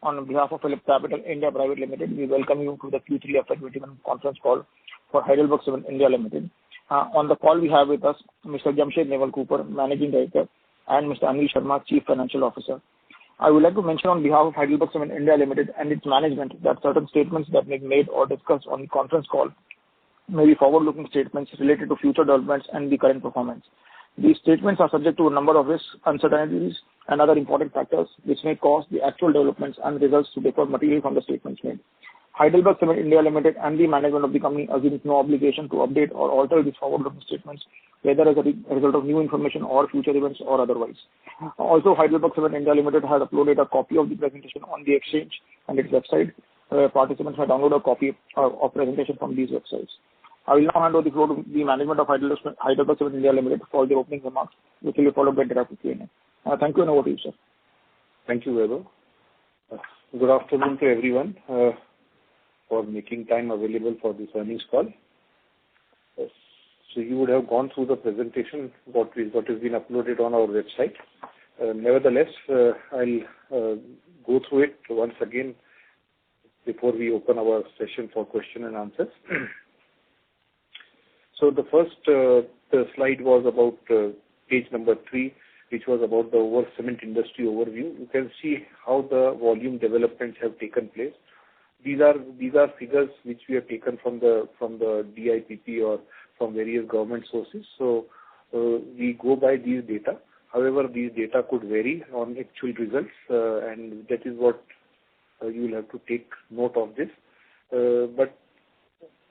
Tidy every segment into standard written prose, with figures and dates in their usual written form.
On behalf of PhillipCapital India Private Limited, we welcome you to the Q3 FY21 conference call for HeidelbergCement India Limited. On the call, we have with us Mr. Jamshed Naval Cooper, Managing Director, and Mr. Anil Sharma, Chief Financial Officer. I would like to mention on behalf of HeidelbergCement India Limited and its management that certain statements that may be made or discussed on the conference call may be forward-looking statements related to future developments and the current performance. These statements are subject to a number of risks, uncertainties, and other important factors which may cause the actual developments and results to differ materially from the statements made. HeidelbergCement India Limited and the management of the company assumes no obligation to update or alter these forward-looking statements, whether as a result of new information or future events or otherwise. Also, HeidelbergCement India Limited has uploaded a copy of the presentation on the exchange and its website. Participants may download a copy of presentation from these websites. I will now hand over the floor to the management of HeidelbergCement India Limited for the opening remarks, which will be followed by interactive Q&A. Thank you, and over to you, sir. Thank you, Vaibhav. Good afternoon to everyone for making time available for this earnings call. So you would have gone through the presentation, what has been uploaded on our website. Nevertheless, I'll go through it once again before we open our session for question and answers. So the first slide was about page number 3, which was about the cement industry overview. You can see how the volume developments have taken place. These are figures which we have taken from the DIPP or from various government sources. So we go by these data. However, these data could vary on actual results, and that is what you will have to take note of this. But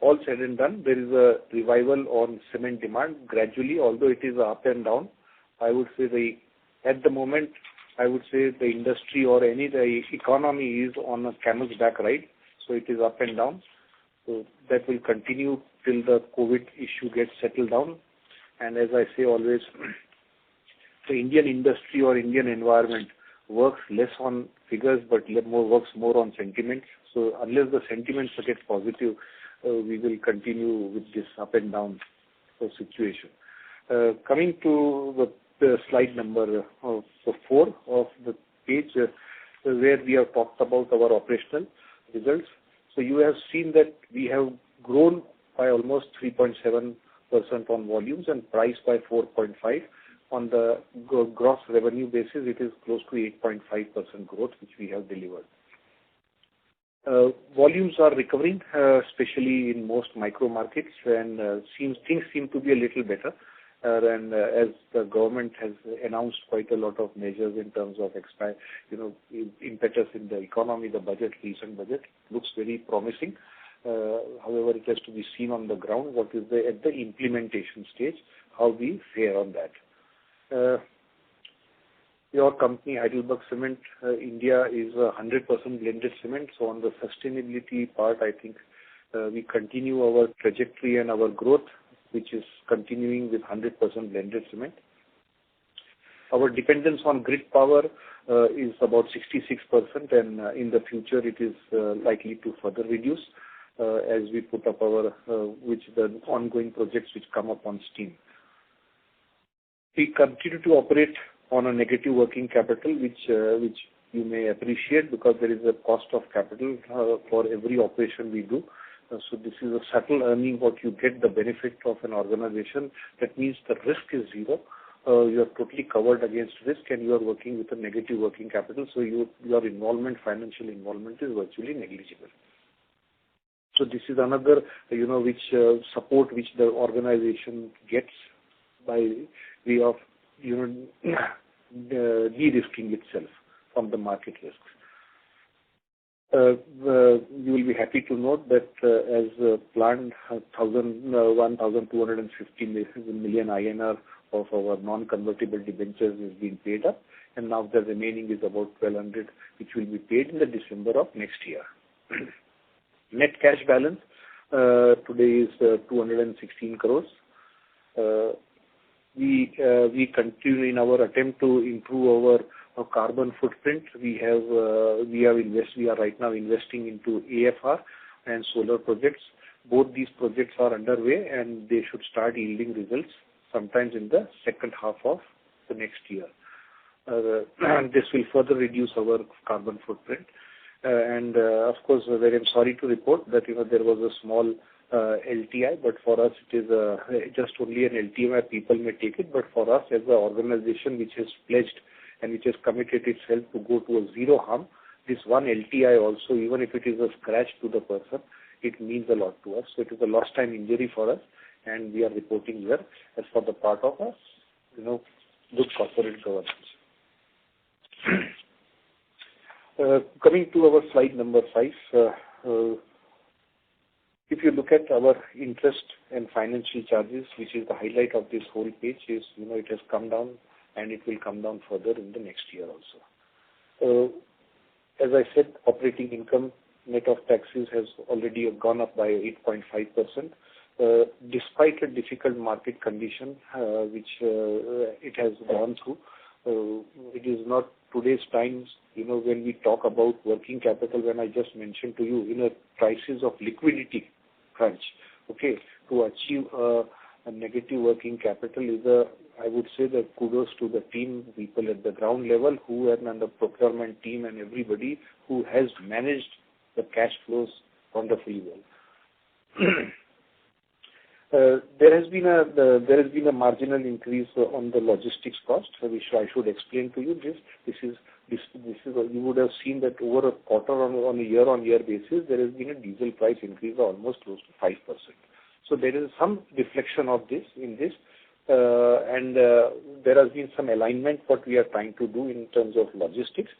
all said and done, there is a revival on cement demand gradually, although it is up and down. I would say at the moment, I would say the industry or the economy is on a camel's back ride, so it is up and down. So that will continue till the COVID issue gets settled down. And as I say always, the Indian industry or Indian environment works less on figures but works more on sentiments. So unless the sentiments get positive, we will continue with this up and down situation. Coming to the slide number 4 of the page, where we have talked about our operational results. So you have seen that we have grown by almost 3.7% on volumes and price by 4.5%. On the gross revenue basis, it is close to 8.5% growth, which we have delivered. Volumes are recovering, especially in most micro markets, and things seem to be a little better. And as the government has announced quite a lot of measures in terms of impetus in the economy, the recent budget looks very promising. However, it has to be seen on the ground what is at the implementation stage, how we fare on that. Your company, HeidelbergCement India, is 100% blended cement. So on the sustainability part, I think we continue our trajectory and our growth, which is continuing with 100% blended cement. Our dependence on grid power is about 66%, and in the future it is likely to further reduce as we put up the ongoing projects which come up on stream. We continue to operate on a negative working capital, which you may appreciate because there is a cost of capital for every operation we do. So this is a subtle earning what you get the benefit of an organization. That means the risk is zero. You are totally covered against risk, and you are working with a negative working capital. So your financial involvement is virtually negligible. So this is another, support which the organization gets by way of, de-risking itself from the market risks. You will be happy to note that as planned, 1,250 million INR of our non-convertible debentures is being paid up, and now the remaining is about 1,200, which will be paid in the December of next year. Net cash balance today is 216 crores. We continue in our attempt to improve our carbon footprint. We are right now investing into AFR and solar projects. Both these projects are underway, and they should start yielding results sometimes in the second half of the next year. This will further reduce our carbon footprint. And of course, very I'm sorry to report that there was a small LTI, but for us it is just only an LTI where people may take it. But for us as an organization which has pledged and which has committed itself to go to a zero harm, this one LTI also, even if it is a scratch to the person, it means a lot to us. So it is a lost time injury for us, and we are reporting here as for the part of us, good corporate governance. Coming to our slide number 5, if you look at our interest and financial charges, which is the highlight of this whole page, is it has come down and it will come down further in the next year also. As I said, operating income net of taxes has already gone up by 8.5%. Despite a difficult market condition which it has gone through, it is not today's times, when we talk about working capital, when I just mentioned to you, in a crisis of liquidity crunch, okay, to achieve a negative working capital is I would say that kudos to the team, people at the ground level who are and the procurement team and everybody who has managed the cash flows wonderfully well. There has been a marginal increase on the logistics cost, which I should explain to you. This is you would have seen that over a quarter on a year-on-year basis, there has been a diesel price increase of almost close to 5%. So there is some reflection of this in this, and there has been some alignment what we are trying to do in terms of logistics.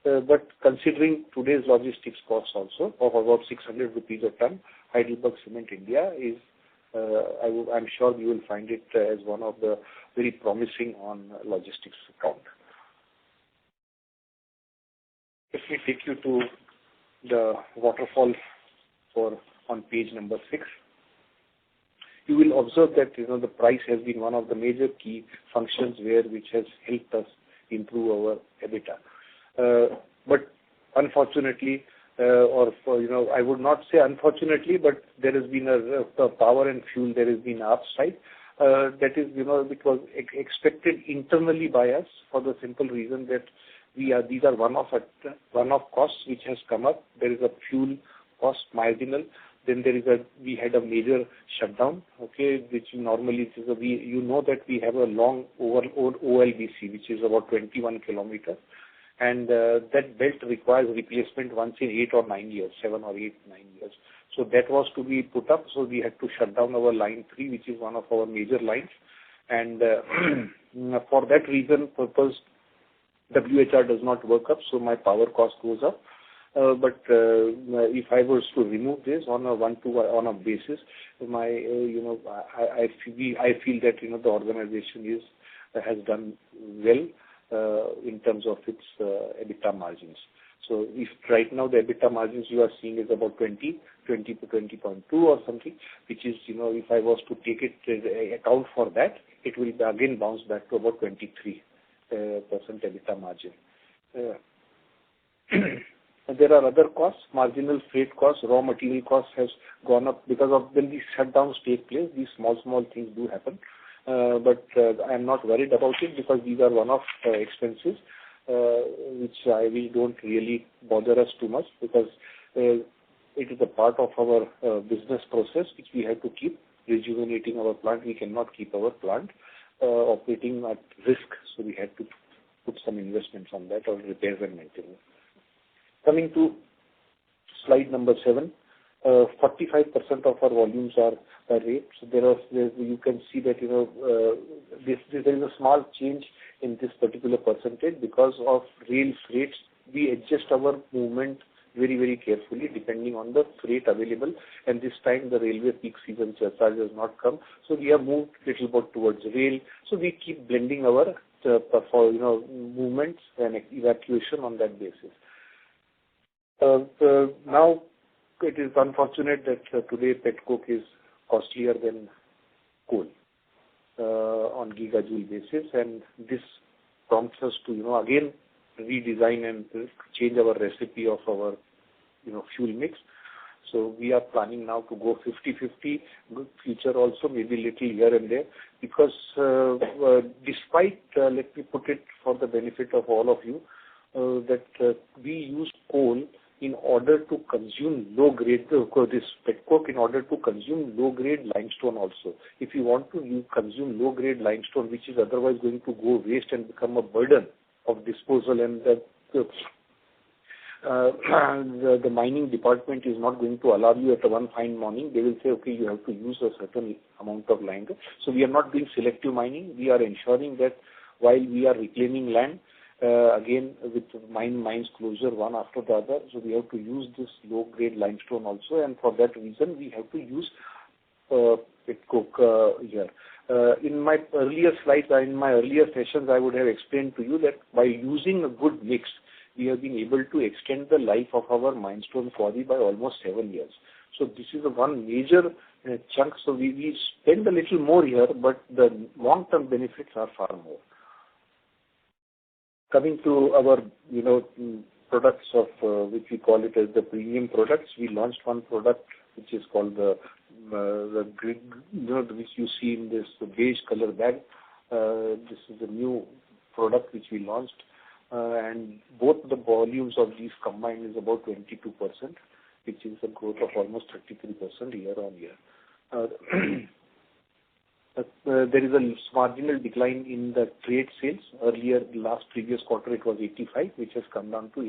But considering today's logistics costs also of about 600 rupees a ton, HeidelbergCement India is, I'm sure you will find it as one of the very promising on logistics account. Let me take you to the waterfall on page number 6. You will observe that the price has been one of the major key functions which has helped us improve our EBITDA. But unfortunately, I would not say unfortunately, but there has been a power and fuel. There has been an upside. That is, it was expected internally by us for the simple reason that these are one-off costs which has come up. There is a fuel cost marginal. Then we had a major shutdown, okay, which normally is that we have a long OLBC, which is about 21 kilometers. And that belt requires replacement once in 8 or 9 years, 7 or 8, 9 years. So that was to be put up. So we had to shut down our line 3, which is one of our major lines. And for that reason, purpose, WHR does not work up, so my power cost goes up. But if I was to remove this on a on a basis, I feel that the organization has done well in terms of its EBITDA margins. So if right now the EBITDA margins you are seeing is about 20 to 20.2 or something, which is if I was to take it account for that, it will again bounce back to about 23% EBITDA margin. There are other costs, marginal freight costs, raw material costs has gone up because of when these shutdowns take place. These small things do happen, but I am not worried about it because these are one-off expenses, which don't really bother us too much because it is a part of our business process which we have to keep rejuvenating our plant. We cannot keep our plant operating at risk, so we had to put some investments on that or repairs and maintenance. Coming to slide number 7, 45% of our volumes are rape. So you can see that there is a small change in this particular percentage because of rail freights. We adjust our movement very, very carefully depending on the freight available. And this time the railway peak season surcharge has not come, so we have moved little bit towards rail. So we keep blending our movements and evacuation on that basis. Now, it is unfortunate that today petcoke is costlier than coal on gigajoule basis, and this prompts us to again redesign and change our recipe of our fuel mix. So we are planning now to go 50-50, good future also, maybe little here and there, because despite, let me put it for the benefit of all of you, that we use coal in order to consume low-grade, this petcoke in order to consume low-grade limestone also. If you want to consume low-grade limestone, which is otherwise going to go waste and become a burden of disposal, and the mining department is not going to allow you at one fine morning. They will say, okay, you have to use a certain amount of land. So we are not doing selective mining. We are ensuring that while we are reclaiming land, again with mines closure one after the other, so we have to use this low-grade limestone also, and for that reason we have to use petcoke here. In my earlier slides, in my earlier sessions, I would have explained to you that by using a good mix, we have been able to extend the life of our limestone quarry by almost 7 years. So this is one major chunk. So we spend a little more here, but the long-term benefits are far more. Coming to our, products of which we call it as the premium products, we launched one product which is called the which you see in this beige color bag. This is a new product which we launched, and both the volumes of these combined is about 22%, which is a growth of almost 33% year on year. There is a marginal decline in the trade sales. Earlier, previous quarter, it was 85, which has come down to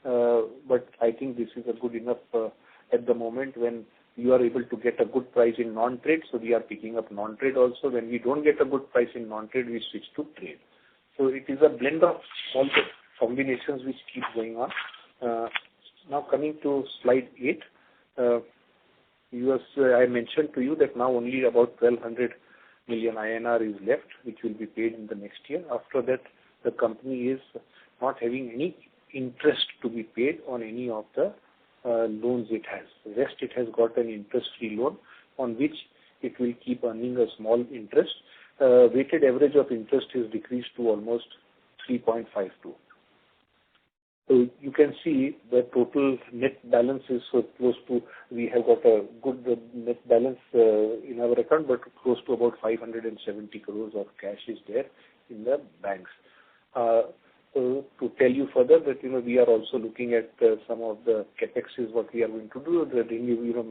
80%. But I think this is a good enough at the moment when you are able to get a good price in non-trade. So we are picking up non-trade also. When we don't get a good price in non-trade, we switch to trade. So it is a blend of all the combinations which keep going on. Now coming to slide 8. I mentioned to you that now only about 1,200 million INR is left, which will be paid in the next year. After that, the company is not having any interest to be paid on any of the loans it has. The rest, it has got an interest-free loan on which it will keep earning a small interest. Weighted average of interest is decreased to almost 3.52. So you can see the total net balance is so close to, we have got a good net balance in our account, but close to about 570 crores of cash is there in the banks. To tell you further that, we are also looking at some of the capexes, what we are going to do, the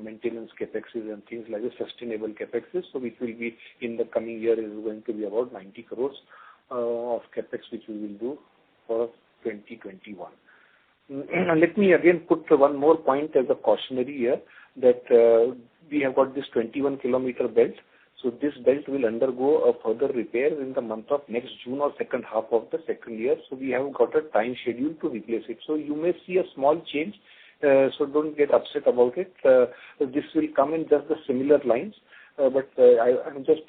maintenance capexes and things like the sustainable capexes. So which will be in the coming year is going to be about 90 crores of capex, which we will do for 2021. Let me again put one more point as a cautionary here that we have got this 21-kilometer belt. So this belt will undergo a further repair in the month of next June or second half of the second year. So we have got a time schedule to replace it. So you may see a small change. So don't get upset about it. This will come in just the similar lines. But I'm just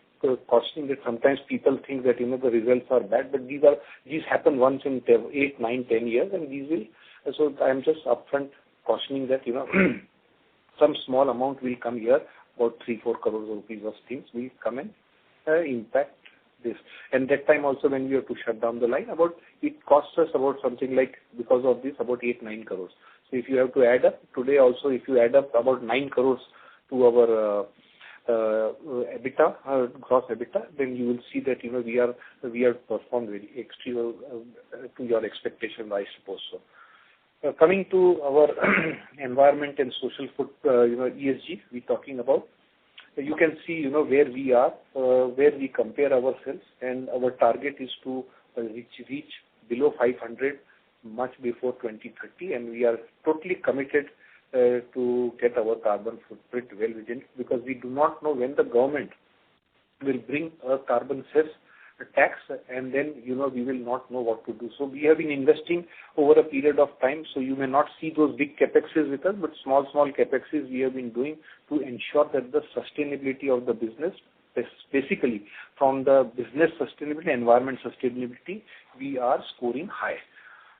cautioning that sometimes people think that, the results are bad. But these happen once in 8, 9, 10 years, and these will. So I'm just upfront cautioning that, some small amount will come here. About 3-4 crores rupees of things will come and impact this. And that time also when we have to shut down the line, it costs us about something like, because of this, about 8-9 crores. So if you have to add up, today also if you add up about 9 crores to our EBITDA, gross EBITDA, then you will see that, we have performed very extreme to your expectation, I suppose so. Coming to our environment and social ESG, we're talking about. You can see, where we are, where we compare ourselves, and our target is to reach below 500 much before 2030, and we are totally committed to get our carbon footprint well within, because we do not know when the government will bring a carbon cess tax, and then, we will not know what to do. So we have been investing over a period of time, so you may not see those big capexes with us, but small capexes we have been doing to ensure that the sustainability of the business, basically from the business sustainability, environment sustainability, we are scoring high.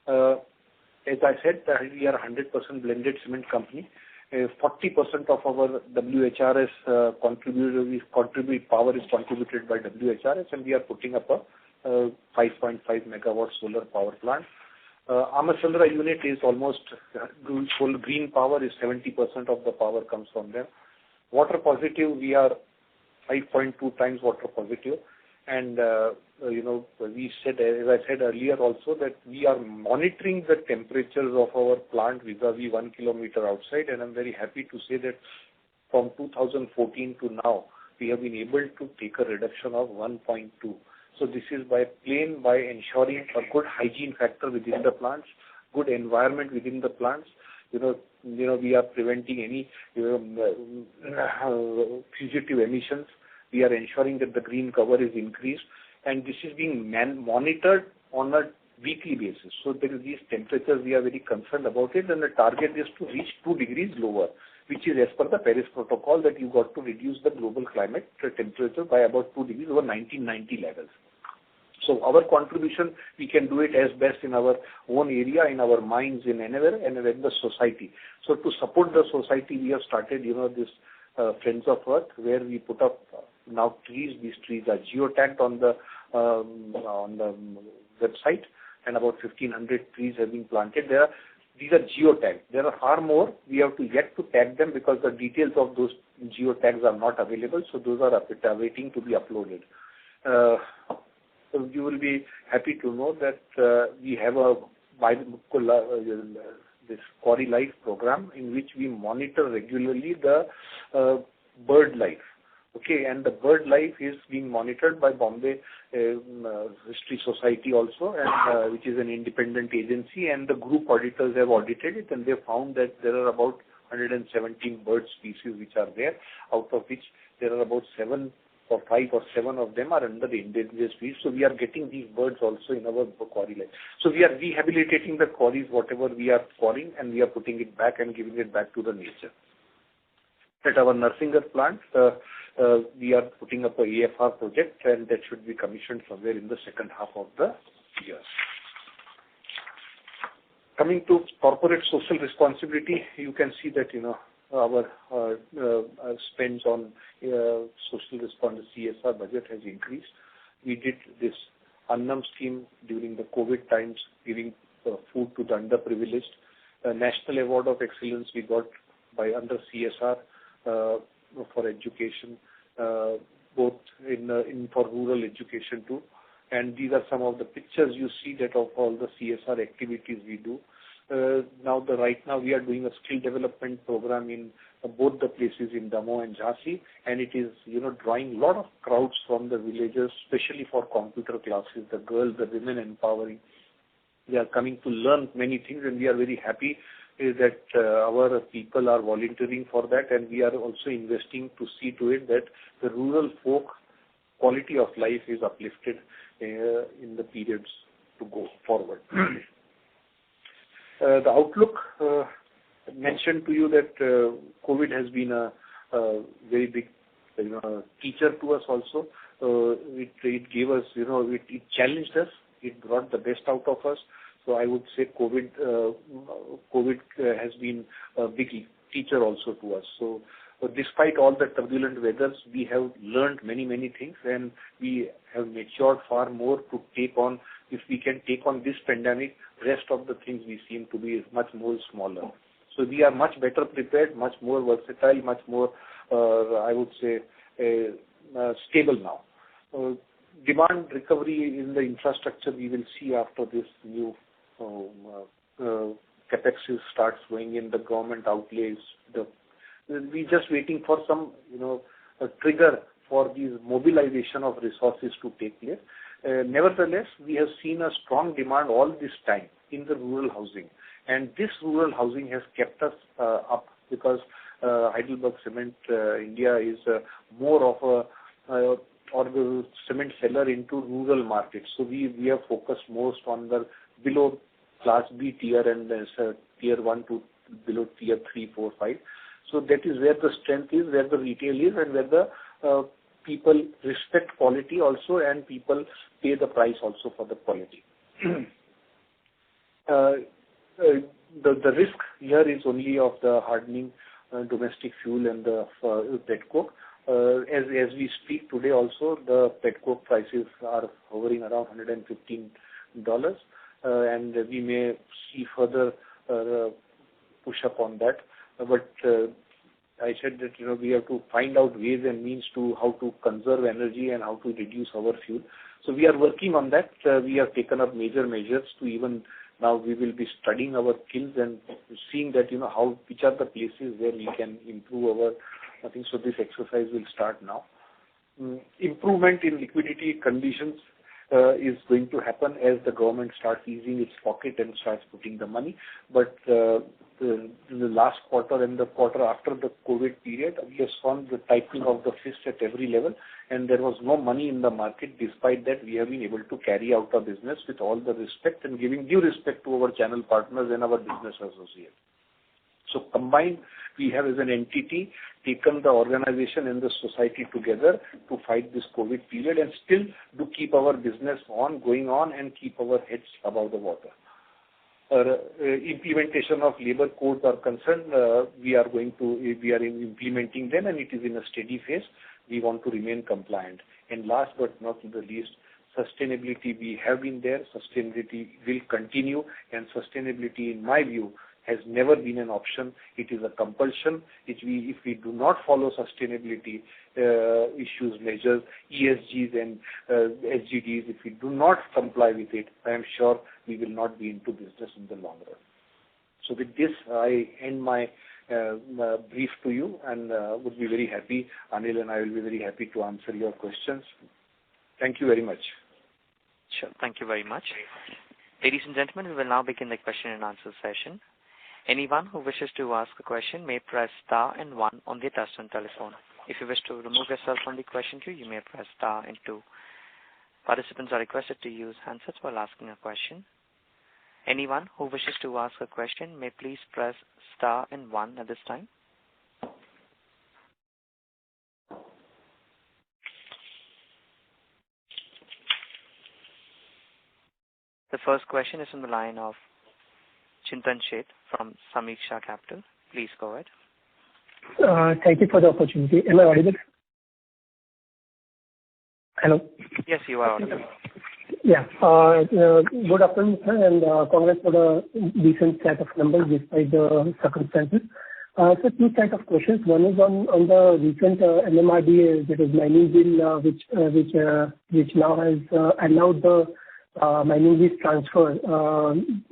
As I said, we are a 100% blended cement company. 40% of our WHRS power is contributed by WHRS, and we are putting up a 5.5 megawatt solar power plant. Ammasandra unit is almost full green power, is 70% of the power comes from them. Water positive, we are 5.2 times water positive, And we said, as I said earlier also, that we are monitoring the temperatures of our plant vis-a-vis 1 kilometer outside, and I'm very happy to say that from 2014 to now, we have been able to take a reduction of 1.2. So this is by ensuring a good hygiene factor within the plants, good environment within the plants. We are preventing any fugitive emissions. We are ensuring that the green cover is increased, and this is being monitored on a weekly basis. So there is these temperatures, we are very concerned about it, and the target is to reach 2 degrees lower, which is as per the Paris Protocol, that you got to reduce the global climate temperature by about 2 degrees over 1990 levels. So our contribution, we can do it as best in our own area, in our mines, in anywhere, and in the society. So to support the society, we have started, this Friends of Earth, where we put up now trees. These trees are geotagged on the website, and about 1,500 trees have been planted there. These are geotagged. There are far more. We have to yet to tag them because the details of those geotags are not available. So those are awaiting to be uploaded. So you will be happy to know that we have this Quarry Life program, in which we monitor regularly the bird life. Okay, and the bird life is being monitored by Bombay History Society also, and which is an independent agency, and the group auditors have audited it, and they found that there are about 117 bird species which are there, out of which there are about 5 or 7 of them are under the endangered species. So we are getting these birds also in our quarry life. So we are rehabilitating the quarries, whatever we are quarrying, and we are putting it back and giving it back to the nature. At our Narsingar plant, we are putting up a AFR project, and that should be commissioned somewhere in the second half of the year. Coming to corporate social responsibility, you can see that our spends on social responsibility CSR budget has increased. We did this Annam scheme during the COVID times, giving food to the underprivileged. National Award of Excellence we got under CSR for education, both for rural education too. And these are some of the pictures you see that of all the CSR activities we do. Right now we are doing a skill development program in both the places in Damoh and Jhansi, and it is drawing a lot of crowds from the villages, especially for computer classes. The girls, the women empowering, they are coming to learn many things, and we are very happy that our people are volunteering for that, and we are also investing to see to it that the rural folk quality of life is uplifted in the periods to go forward. The outlook mentioned to you that COVID has been a very big teacher to us also. It gave us, it challenged us. It brought the best out of us. So I would say COVID has been a big teacher also to us. So despite all the turbulent weathers, we have learned many, many things, and we have matured far more to take on. If we can take on this pandemic, rest of the things we seem to be much more smaller. So we are much better prepared, much more versatile, much more, I would say, stable now. Demand recovery in the infrastructure we will see after this new capex starts going in, the government outlays. We're just waiting for some, a trigger for this mobilization of resources to take place. Nevertheless, we have seen a strong demand all this time in the rural housing. And this rural housing has kept us up because Heidelberg Cement India is more of a cement seller into rural markets. So we are focused most on the below class B tier and tier 1 to below tier 3, 4, 5. So that is where the strength is, where the retail is, and where the people respect quality also, and people pay the price also for the quality. The risk here is only of the hardening domestic fuel and the petcoke. As we speak today also, the petcoke prices are hovering around $115, and we may see further push up on that. But I said that, we have to find out ways and means to how to conserve energy and how to reduce our fuel. So we are working on that. We have taken up major measures to even now we will be studying our kilns and seeing that, which are the places where we can improve I think so this exercise will start now. Improvement in liquidity conditions is going to happen as the government starts easing its pocket and starts putting the money. But in the last quarter and the quarter after the COVID period, we have seen the tightening of the fist at every level, and there was no money in the market. Despite that, we have been able to carry out our business with all the respect and giving due respect to our channel partners and our business associates. So combined, we have as an entity taken the organization and the society together to fight this COVID period and still to keep our business going on and keep our heads above the water. Implementation of labor codes are concerned, we are implementing them, and it is in a steady phase. We want to remain compliant. And last but not the least, sustainability. We have been there. Sustainability will continue, and sustainability, in my view, has never been an option. It is a compulsion. If we do not follow sustainability issues, measures, ESGs and SGDs, if we do not comply with it, I am sure we will not be into business in the long run. So with this, I end my brief to you, and would be very happy. Anil and I will be very happy to answer your questions. Thank you very much. Sure. Thank you very much. Ladies and gentlemen, we will now begin the question and answer session. Anyone who wishes to ask a question may press star and 1 on the touchtone telephone. If you wish to remove yourself from the question queue, you may press star and 2. Participants are requested to use handsets while asking a question. Anyone who wishes to ask a question may please press star and 1 at this time. The first question is from the line of Chintan Sheth from Sameeksha Capital. Please go ahead. Thank you for the opportunity. Am I audible? Hello? Yes, you are audible. Yeah. Good afternoon, sir, and congrats for the decent set of numbers despite the circumstances. So two set of questions. One is on the recent MMRDA, that is mining bill, which now has allowed the mining lease transfer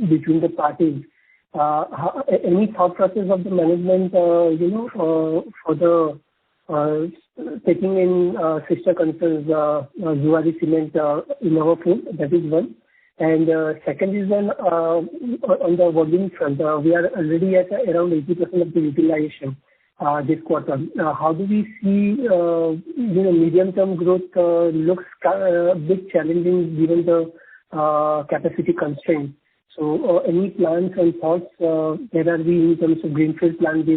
between the parties. Any thought process of the management, for the taking in sister concerns, Zuari Cement in our fold? That is one. And second is on the volume front. We are already at around 80% of the utilization this quarter. How do we see, medium-term growth looks a bit challenging given the capacity constraints. So any plans and thoughts, where are we in terms of greenfield plan we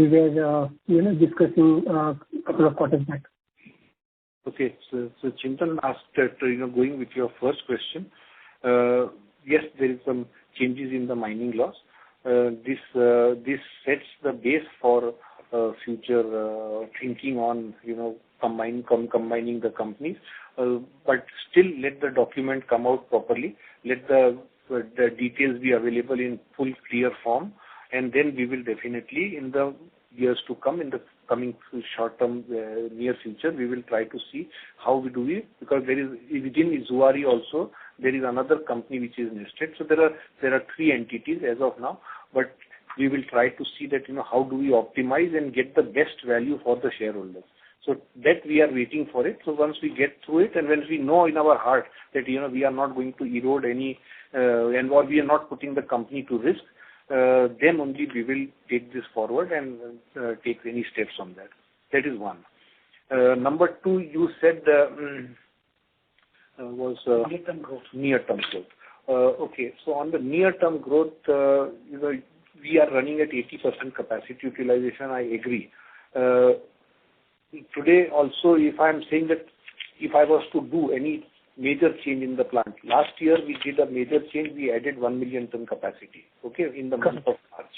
were discussing a couple of quarters back? Okay, so Chintan asked that, going with your first question, yes, there is some changes in the mining laws. This sets the base for future thinking on, combining the companies. But still let the document come out properly. Let the details be available in full clear form, and then we will definitely in the years to come, in the coming short-term near future, we will try to see how we do it, because there is within Zuari also there is another company which is nested. So there are 3 entities as of now, but we will try to see that how do we optimize and get the best value for the shareholders. So that we are waiting for it. So once we get through it, and once we know in our heart that we are not going to erode any or we are not putting the company to risk, then only we will take this forward and take any steps on that. That is one. Number 2, you said was Near-term growth. Near-term growth. Okay, so on the near-term growth, we are running at 80% capacity utilization. I agree. Today also, if I am saying that if I was to do any major change in the plant, last year we did a major change. We added 1 million ton capacity. Okay, in the month of March.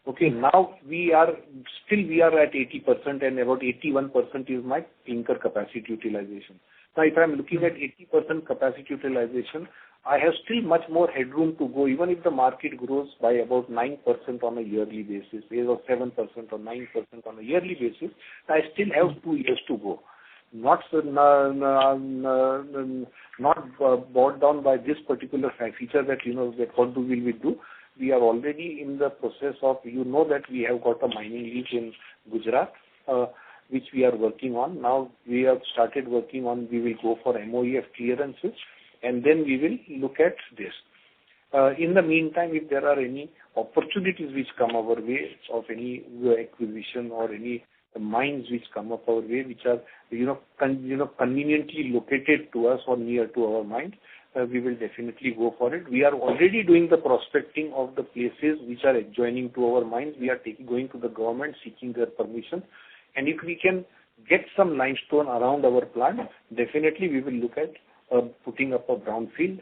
Okay, now we are at 80%, and about 81% is my clinker capacity utilization. Now, if I am looking at 80% capacity utilization, I have still much more headroom to go, even if the market grows by about 9% on a yearly basis, or 7% or 9% on a yearly basis. I still have 2 years to go. Not bogged down by this particular feature that, that what will we do. We are already in the process of, that we have got a mining lease in Gujarat, which we are working on. Now we have started working on, we will go for MOEF clearances, and then we will look at this. In the meantime, if there are any opportunities which come our way of any acquisition or any mines which come up our way, which are, conveniently located to us or near to our mines, we will definitely go for it. We are already doing the prospecting of the places which are adjoining to our mines. We are going to the government, seeking their permission. And if we can get some limestone around our plant, definitely we will look at putting up a brownfield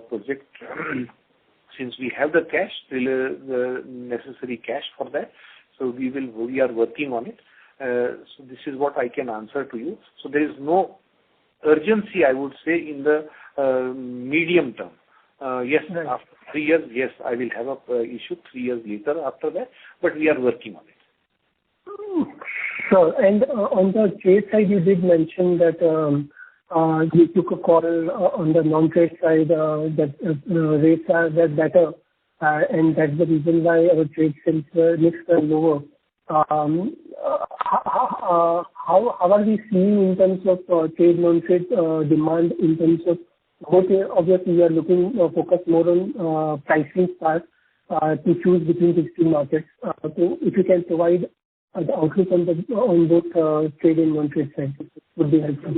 project since we have the cash, the necessary cash for that. So we are working on it. So this is what I can answer to you. So there is no urgency, I would say, in the medium term. Yes, right. After 3 years, yes, I will have a issue 3 years later after that, but we are working on it. Sure. And on the trade side, you did mention that you took a call on the non-trade side that rates are better, and that's the reason why our trade sales mix are lower. How are we seeing in terms of trade non-trade demand in terms of both? Obviously, we are looking focus more on pricing part to choose between these two markets. So if you can provide the outlook on both trade and non-trade side would be helpful.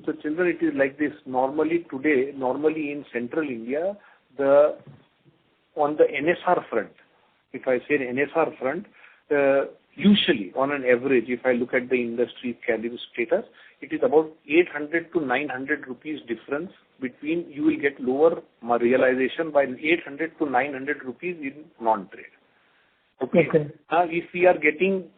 So children, it is like this. Normally in central India, on the NSR front, if I say NSR front, usually on an average, if I look at the industry caliber status, it is about 800 to 900 rupees difference between, you will get lower realization by 800 to 900 rupees in non-trade. Okay. Now, if we are getting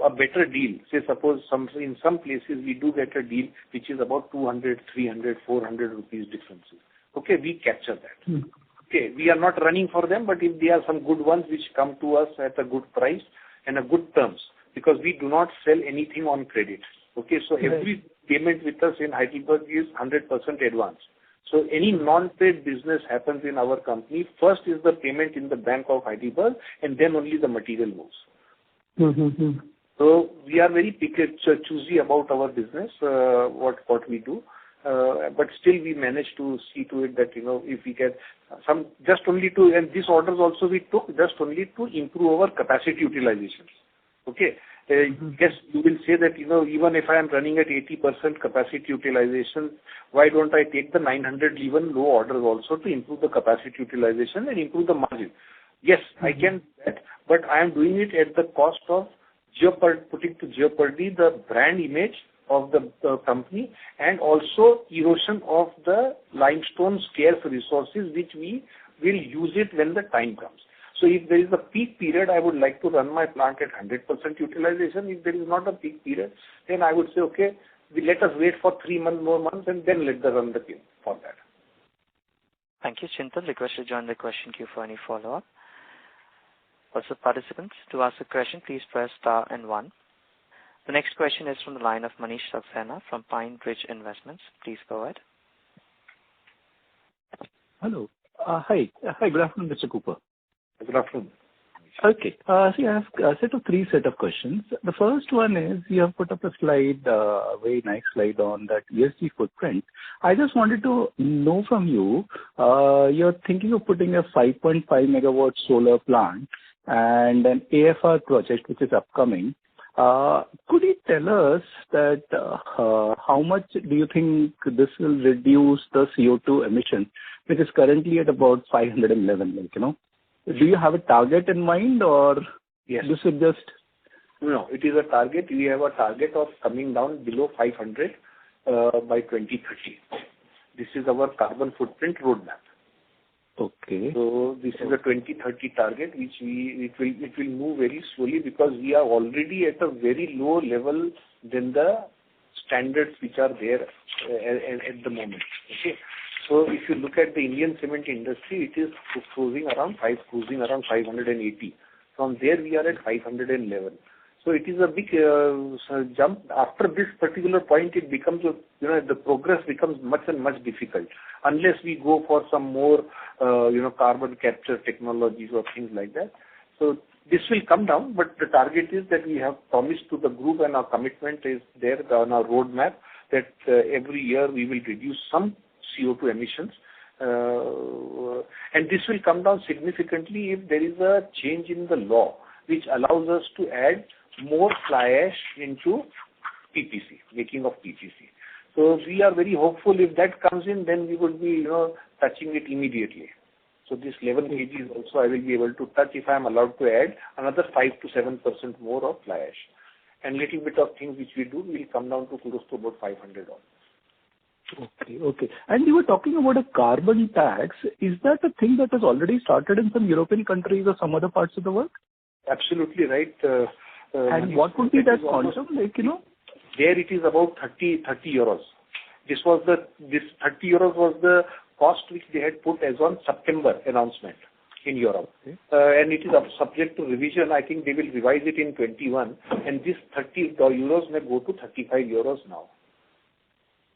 a better deal, say suppose in some places we do get a deal which is about 200, 300, 400 rupees differences. Okay, we capture that. Okay, we are not running for them, but if there are some good ones which come to us at a good price and a good terms, because we do not sell anything on credit. Okay, so every payment with us in Heidelberg is 100% advance. So any non-trade business happens in our company, first is the payment in the Bank of Heidelberg, and then only the material moves. So we are very choosy about our business, what we do. But still we manage to see to it that, if we get some, just only to, and these orders also we took just only to improve our capacity utilization. Okay. Yes, you will say that, even if I am running at 80% capacity utilization, why don't I take the 900 even low orders also to improve the capacity utilization and improve the margin? Yes, I can do that, but I am doing it at the cost of putting to jeopardy the brand image of the company and also erosion of the limestone scarce resources, which we will use it when the time comes. So if there is a peak period, I would like to run my plant at 100% utilization. If there is not a peak period, then I would say, okay, let us wait for 3 more months and then let the run the queue for that. Thank you, Chintan. Request to join the question queue for any follow-up. Also, participants, to ask a question, please press star and 1. The next question is from the line of Manish Saxena from Pine Bridge Investments. Please go ahead. Hello. Hi, good afternoon, Mr. Cooper. Good afternoon. Okay. See, I have a three set of questions. The first one is, you have put up a slide, very nice slide on that ESG footprint. I just wanted to know from you, you're thinking of putting a 5.5 megawatt solar plant and an AFR project which is upcoming. Could you tell us that how much do you think this will reduce the CO2 emission, which is currently at about 511, Do you have a target in mind, or yes, this is just... No, it is a target. We have a target of coming down below 500 by 2030. This is our carbon footprint roadmap. Okay. So this is a 2030 target, which it will move very slowly because we are already at a very low level than the standards which are there at the moment. Okay. So if you look at the Indian cement industry, it is cruising around 580. From there, we are at 511. So it is a big jump. After this particular point, it becomes, the progress becomes much and much difficult unless we go for some more, carbon capture technologies or things like that. So this will come down, but the target is that we have promised to the group, and our commitment is there on our roadmap that every year we will reduce some CO2 emissions. And this will come down significantly if there is a change in the law which allows us to add more fly ash into PPC, making of PPC. So we are very hopeful if that comes in, then we would be, touching it immediately. So this 11 kgs also I will be able to touch if I am allowed to add another 5 to 7% more of fly ash. And little bit of things which we do will come down to close to about 500 odd. Okay. And you were talking about a carbon tax. Is that a thing that has already started in some European countries or some other parts of the world? Absolutely right. And what would be that quantum? There it is about 30 euros. This 30 euros was the cost which they had put as on September announcement in Europe. Okay. And it is subject to revision. I think they will revise it in 21. And this 30 euros may go to 35 euros now.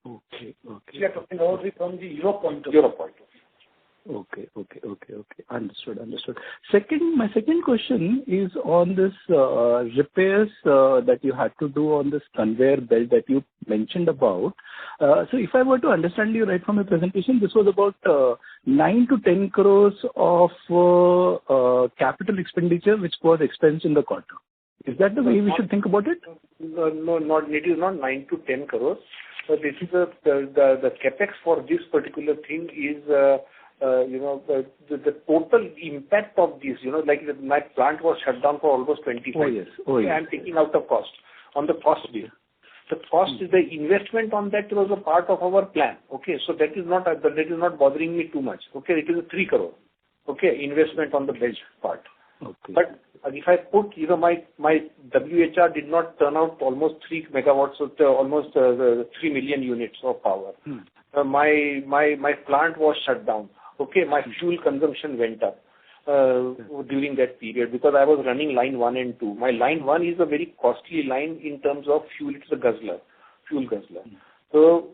Okay. We are talking about it from the Europe point of view. Okay. Understood. My second question is on this repairs that you had to do on this conveyor belt that you mentioned about. So if I were to understand you right from the presentation, this was about 9 to 10 crores of capital expenditure which was expensed in the quarter. Is that the way we should think about it? No, it is not 9 to 10 crores. So this is the capex for this particular thing is the total impact of this, my plant was shut down for almost 25 years. I am taking out the cost on the cost base. The cost is the investment on that was a part of our plan. Okay, so that is not bothering me too much. Okay, it is a 3 crore. Okay, investment on the belt part. Okay. But if I put, my WHR did not turn out almost 3 megawatts, almost 3 million units of power. My plant was shut down. Okay, my fuel consumption went up during that period because I was running line 1 and 2. My line 1 is a very costly line in terms of fuel. It's a fuel guzzler. So,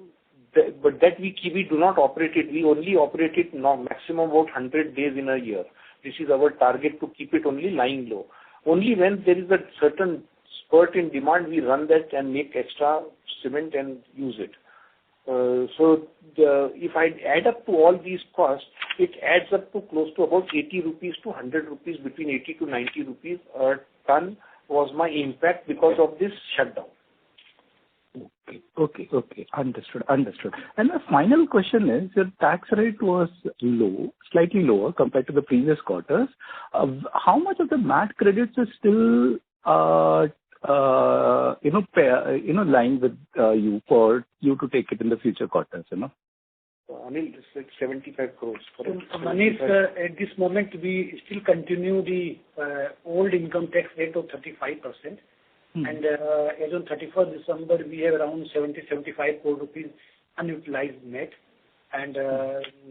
but that we do not operate it. We only operate it now maximum about 100 days in a year. This is our target, to keep it only lying low. Only when there is a certain spurt in demand, we run that and make extra cement and use it. If I add up to all these costs, it adds up to close to about 80 rupees to 100 rupees, between 80 to 90 rupees a ton was my impact because of this shutdown. Okay. Understood. And the final question is, your tax rate was low, slightly lower compared to the previous quarters. How much of the MAT credits is still lying with you for you to take it in the future quarters, Anil, it's like 75 crores. Manish, at this moment, we still continue the old income tax rate of 35%. And as on 31st December, we have around 70-75 crore rupees unutilized net. And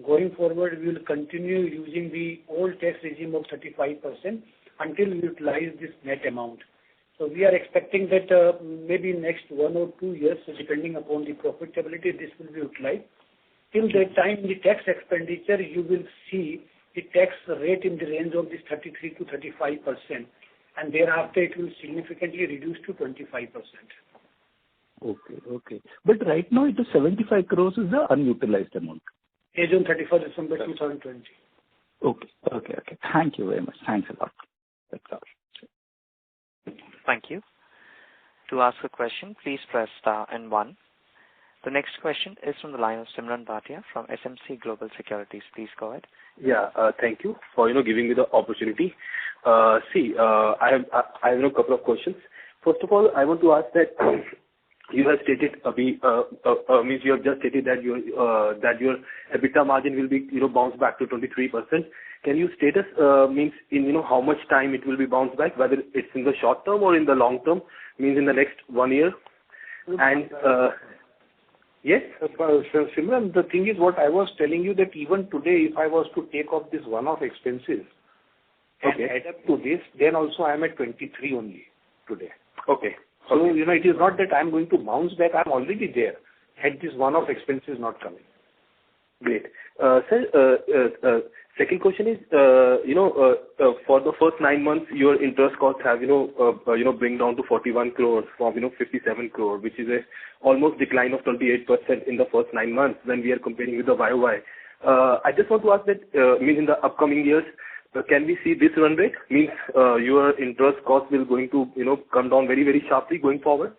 going forward, we will continue using the old tax regime of 35% until we utilize this net amount. So we are expecting that maybe next 1 or 2 years, depending upon the profitability, this will be utilized. Till that time, the tax expenditure, you will see the tax rate in the range of this 33 to 35%. And thereafter, it will significantly reduce to 25%. Okay. But right now, it is 75 crores is the unutilized amount. As on 31st December 2020. Okay. Thank you very much. Thanks a lot. That's all. Thank you. To ask a question, please press star and 1. The next question is from the line of Simran Bhatia from SMC Global Securities. Please go ahead. Yeah, thank you for giving me the opportunity. I have a couple of questions. First of all, I want to ask that you have stated, you have just stated that your EBITDA margin will be bounce back to 23%. Can you state us in how much time it will be bounced back, whether it's in the short term or in the long term, means in the next 1 year? And Yes, Simran, the thing is what I was telling you, that even today, if I was to take off this one-off expenses and add up to this, then also I am at 23 only today. Okay. So, it is not that I am going to bounce back. I am already there had this one-off expenses not coming. Great. Sir, second question is, for the first 9 months, your interest costs have, bring down to 41 crores from, 57 crore, which is a almost decline of 28% in the first 9 months when we are comparing with the YOY. I just want to ask that, in the upcoming years, can we see this run rate? Means your interest cost will going to, come down very, very sharply going forward?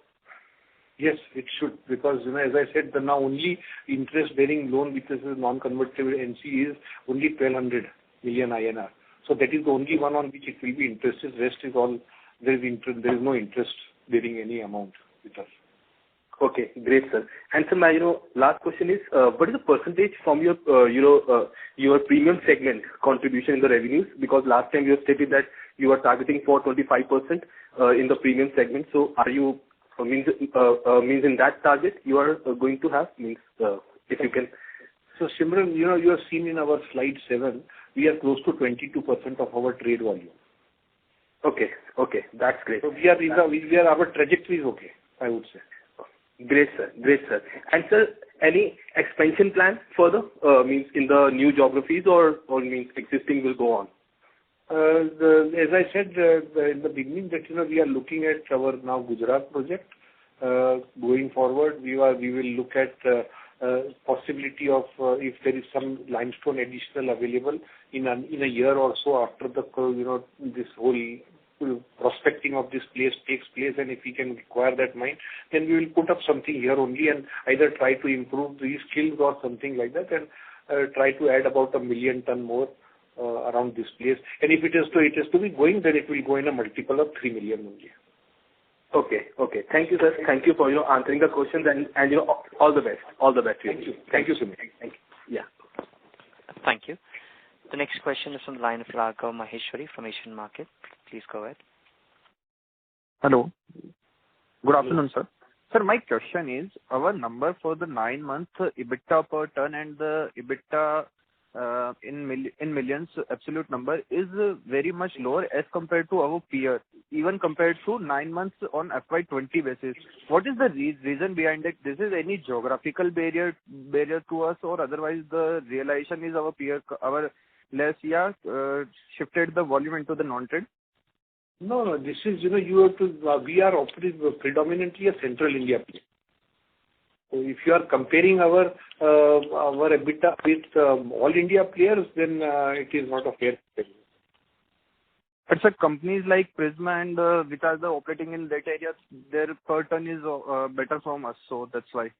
Yes, it should, because, as I said, the now only interest-bearing loan which is non-convertible NC is only 1,200 million INR. So that is the only one on which it will be interested. Rest is all, there is no interest bearing any amount with us. Okay, great, sir. And sir, my last question is, what is the percentage from your your premium segment contribution in the revenues? Because last time you stated that you are targeting for 25% in the premium segment. So are you means in that target you are going to have if you can. So Simran, you have seen in our slide 7, we are close to 22% of our trade volume. Okay, that's great. So our trajectory is okay, I would say. Great, sir. And sir, any expansion plan further, means in the new geographies or means existing will go on? As I said in the beginning, that we are looking at our now Gujarat project. Going forward, we will look at possibility of if there is some limestone additional available in a year or so after the this whole prospecting of this place takes place, and if we can acquire that mine, then we will put up something here only and either try to improve these skills or something like that, and try to add about 1 million ton more around this place. And if it is to be going, then it will go in a multiple of 3 million only. Okay. Thank you, sir. Thank you for answering the questions and all the best. All the best to you. Thank you, Sumit. Thank you. Yeah. Thank you. The next question is from the line of Raghav Maheshwari from Asian Market. Please go ahead. Hello. Good afternoon, sir. Sir, my question is, our number for the 9 months EBITDA per ton and the EBITDA in millions absolute number is very much lower as compared to our peer, even compared to 9 months on FY20 basis. What is the reason behind it? This is any geographical barrier to us, or otherwise the realization is our shifted the volume into the non-trade? No, this is, we are operating predominantly a central India player. So if you are comparing our EBITDA with all India players, then it is not a fair comparison. But sir, companies like Prisma and which are the operating in that area, their per ton is better from us, so that's why.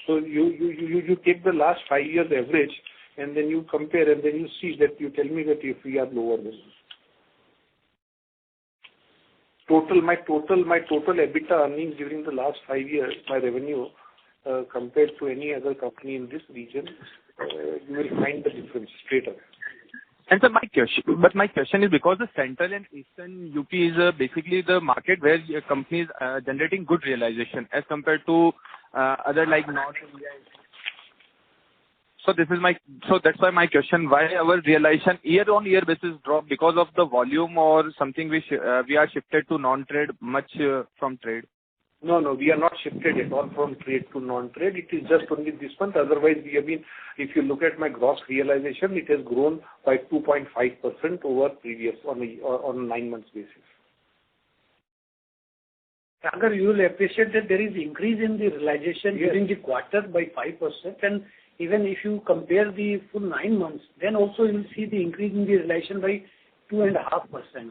So you take the last 5 years average, and then you compare, and then you see that you tell me that if we are lower than my total EBITDA earnings during the last 5 years, my revenue compared to any other company in this region, you will find the difference straight away. And sir, my question is, because the central and eastern UP is basically the market where companies are generating good realization as compared to other like North India. So that's why my question: why our realization year-on-year basis drop, because of the volume or something we are shifted to non-trade much from trade? No, we are not shifted at all from trade to non-trade. It is just only this month. Otherwise, we have been, if you look at my gross realization, it has grown by 2.5% over previous on a 9 months basis. Agar you will appreciate that there is increase in the realization during the quarter by 5%, and even if you compare the full 9 months, then also you will see the increase in the realization by 2.5%.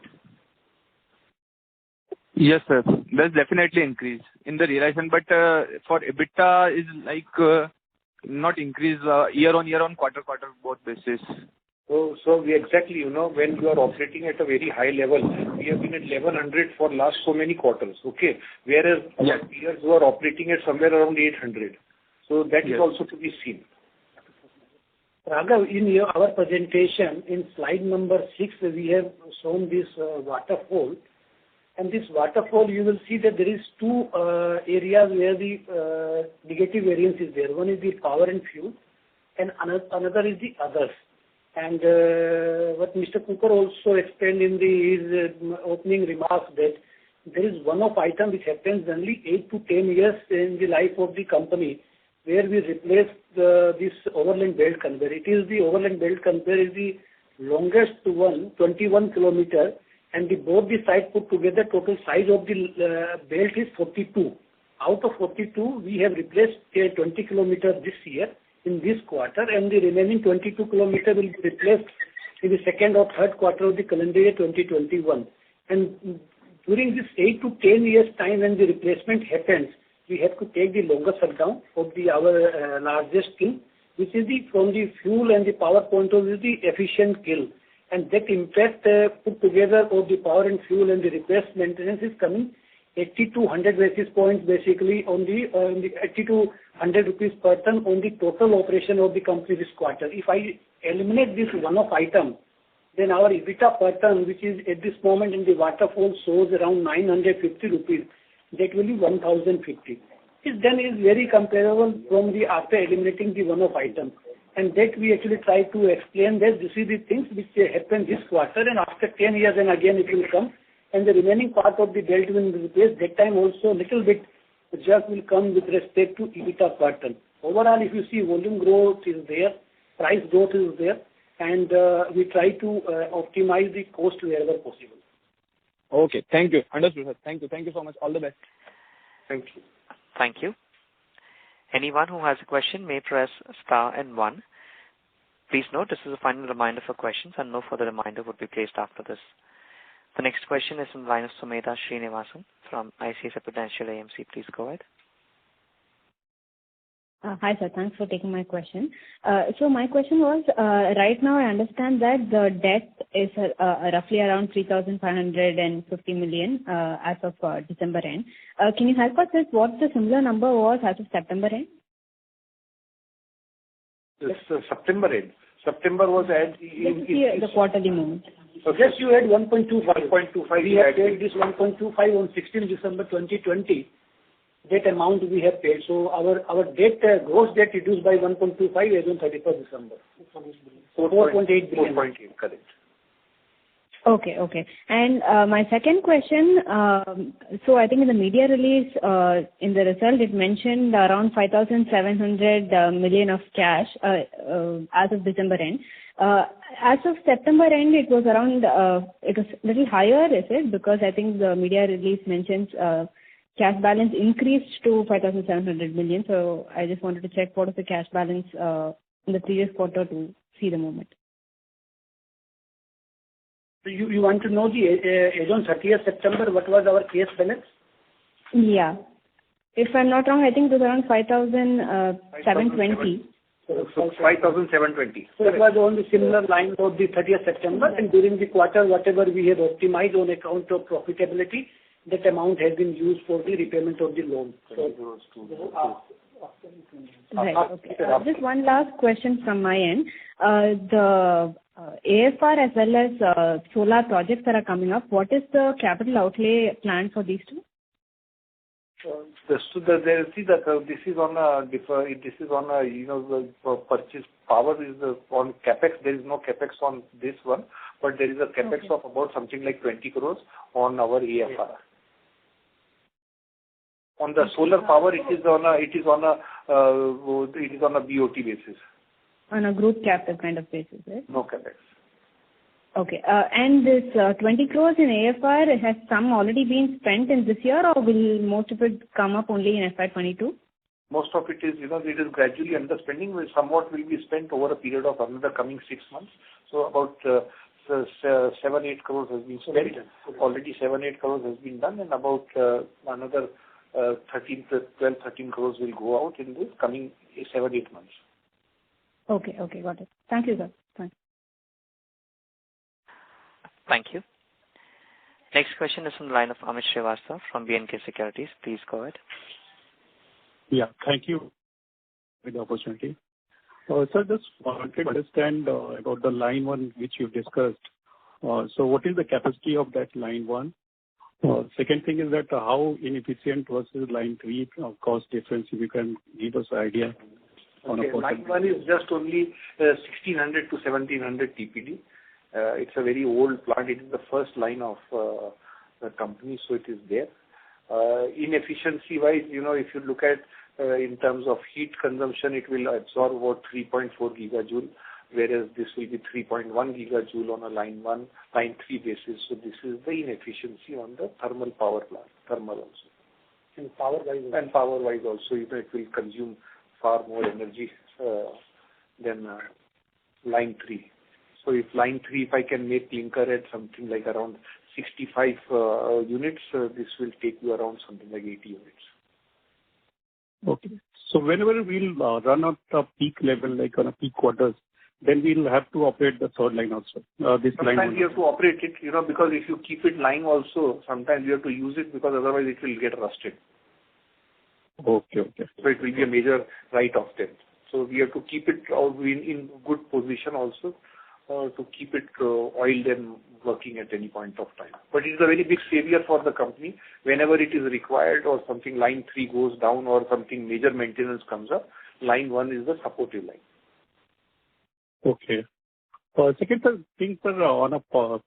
Yes, sir. There's definitely increase in the realization, but for EBITDA is like not increase year-on-year on quarter both basis. So we exactly, when you are operating at a very high level, we have been at 1100 for last so many quarters, okay? Whereas our peers who are operating at somewhere around 800. So that is also to be seen. Raghav, in our presentation, in slide number 6, we have shown this waterfall. And this waterfall, you will see that there is two areas where the negative variance is there. One is the power and fuel, and another is the others. And what Mr. Cooper also explained in his opening remarks, that there is one-off item which happens only 8 to 10 years in the life of the company, where we replace this overland belt conveyor. It is the overland belt conveyor is the longest one, 21 kilometer, and both the sides put together, total size of the belt is 42. Out of 42, we have replaced 20 kilometers this year in this quarter, and the remaining 22 kilometers will be replaced in the second or third quarter of the calendar year 2021. And during this 8 to 10 years time when the replacement happens, we have to take the longer shutdown of our largest kiln, which is from the fuel and the power point of view, the efficient kiln. And that impact put together of the power and fuel and the repair maintenance is coming 80 to 100 basis points basically on the 80 to 100 rupees per ton on the total operation of the company this quarter. If I eliminate this one-off item, then our EBITDA per ton, which is at this moment in the waterfall, shows around 950 rupees. That will be 1050. This then is very comparable from the after eliminating the one-off item. And that we actually try to explain that this is the things which happen this quarter, and after 10 years and again it will come. And the remaining part of the belt will be replaced. That time also a little bit jerk will come with respect to EBITDA per ton. Overall, if you see, volume growth is there, price growth is there, and we try to optimize the cost wherever possible. Okay, thank you. Understood, sir. Thank you. Thank you so much. All the best. Thank you. Thank you. Anyone who has a question may press star and 1. Please note this is a final reminder for questions, and no further reminder would be placed after this. The next question is in the line of Sumedha Srinivasan from ICICI Prudential AMC. Please go ahead. Hi, sir. Thanks for taking my question. So my question was, right now I understand that the debt is roughly around 3,550 million as of December end. Can you help us with what the similar number was as of September end? September end. September was at... the quarterly movement. So just you had 1.25. 1.25. We have paid this 1.25 on 16 December 2020. That amount we have paid. So our debt, gross debt reduced by 1.25 as on 31st December. 4.8 billion. 4.8, correct. Okay. And my second question, so I think in the media release, in the result, it mentioned around 5,700 million of cash as of December end. As of September end, it was around, it was a little higher, is it? Because I think the media release mentions cash balance increased to 5,700 million. So I just wanted to check what is the cash balance in the previous quarter to see the movement. So you want to know the as on 30th September, what was our cash balance? Yeah. If I'm not wrong, I think it was around 5,720. So 5,720. So it was on the similar line of the 30th September, and during the quarter, whatever we have optimized on account of profitability, that amount has been used for the repayment of the loan. Right. Okay. Just one last question from my end. The AFR as well as solar projects that are coming up, what is the capital outlay plan for these two? This is on a purchase power is on capex. There is no capex on this one, but there is a capex of about something like 20 crores on our AFR. On the solar power, it is on a BOT basis. On a group captive kind of basis, right? No capex. Okay. And this 20 crores in AFR, has some already been spent in this year, or will most of it come up only in FY22? Most of it is, it is gradually underspending, which somewhat will be spent over a period of another coming 6 months. So about 7-8 crores has been spent. Already 7-8 crores has been done, and about another 12-13 crores will go out in this coming 7-8 months. Okay, got it. Thank you, sir. Thanks. Thank you. Next question is from the line of Amit Srivastava from B&K Securities. Please go ahead. Yeah, thank you for the opportunity. Sir, just wanted to understand about the line 1 which you discussed. So what is the capacity of that line 1? Second thing is that how inefficient versus line 3 cost difference, if you can give us an idea on a quarter. Line 1 is just only 1600 to 1700 TPD. It's a very old plant. It is the first line of the company, so it is there. Inefficiency-wise, if you look at in terms of heat consumption, it will absorb about 3.4 gigajoule, whereas this will be 3.1 gigajoule on a line 3 basis. So this is the inefficiency on the thermal power plant, thermal also. And power-wise? And power-wise also, it will consume far more energy than line 3. So if line 3, if I can make clinker at something like around 65 units, this will take you around something like 80 units. Okay. So whenever we'll run at a peak level, like on a peak quarters, then we'll have to operate the third line also. Sometimes you have to operate it, because if you keep it lying also, sometimes you have to use it because otherwise it will get rusted. Okay. So it will be a major write-off then. So we have to keep it in good position also to keep it oiled and working at any point of time. But it is a very big savior for the company. Whenever it is required or something, line 3 goes down or something major maintenance comes up, line 1 is the supportive line. Okay. Second thing, sir, on a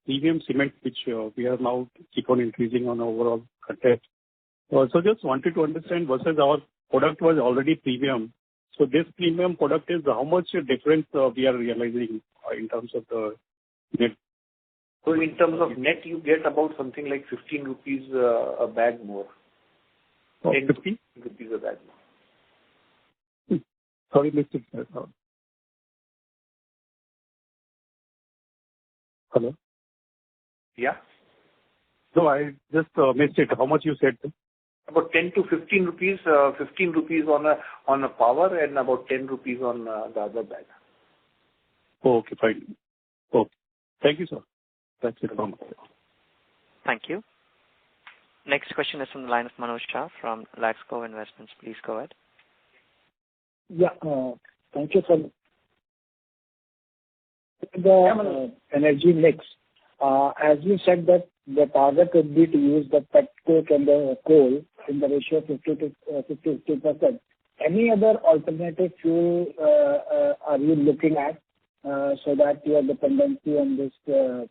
premium cement, which we are now keep on increasing on overall content. So just wanted to understand versus our product was already premium. So this premium product is how much difference we are realizing in terms of the net? So in terms of net, you get about something like 15 rupees a bag more. 15 rupees a bag more. Sorry, Mr. Hello? Yeah? No, I just missed it. How much you said? About 10 to 15 rupees, 15 rupees on a power and about 10 rupees on the other bag. Okay, fine. Okay. Thank you, sir. That's it from me. Thank you. Next question is from the line of Manoj Shah from Laxco Investments. Please go ahead. Yeah, thank you, sir. The energy mix, as you said that the target would be to use the petcoke and the coal in the ratio of 50%. Any other alternative fuel are you looking at so that your dependency on this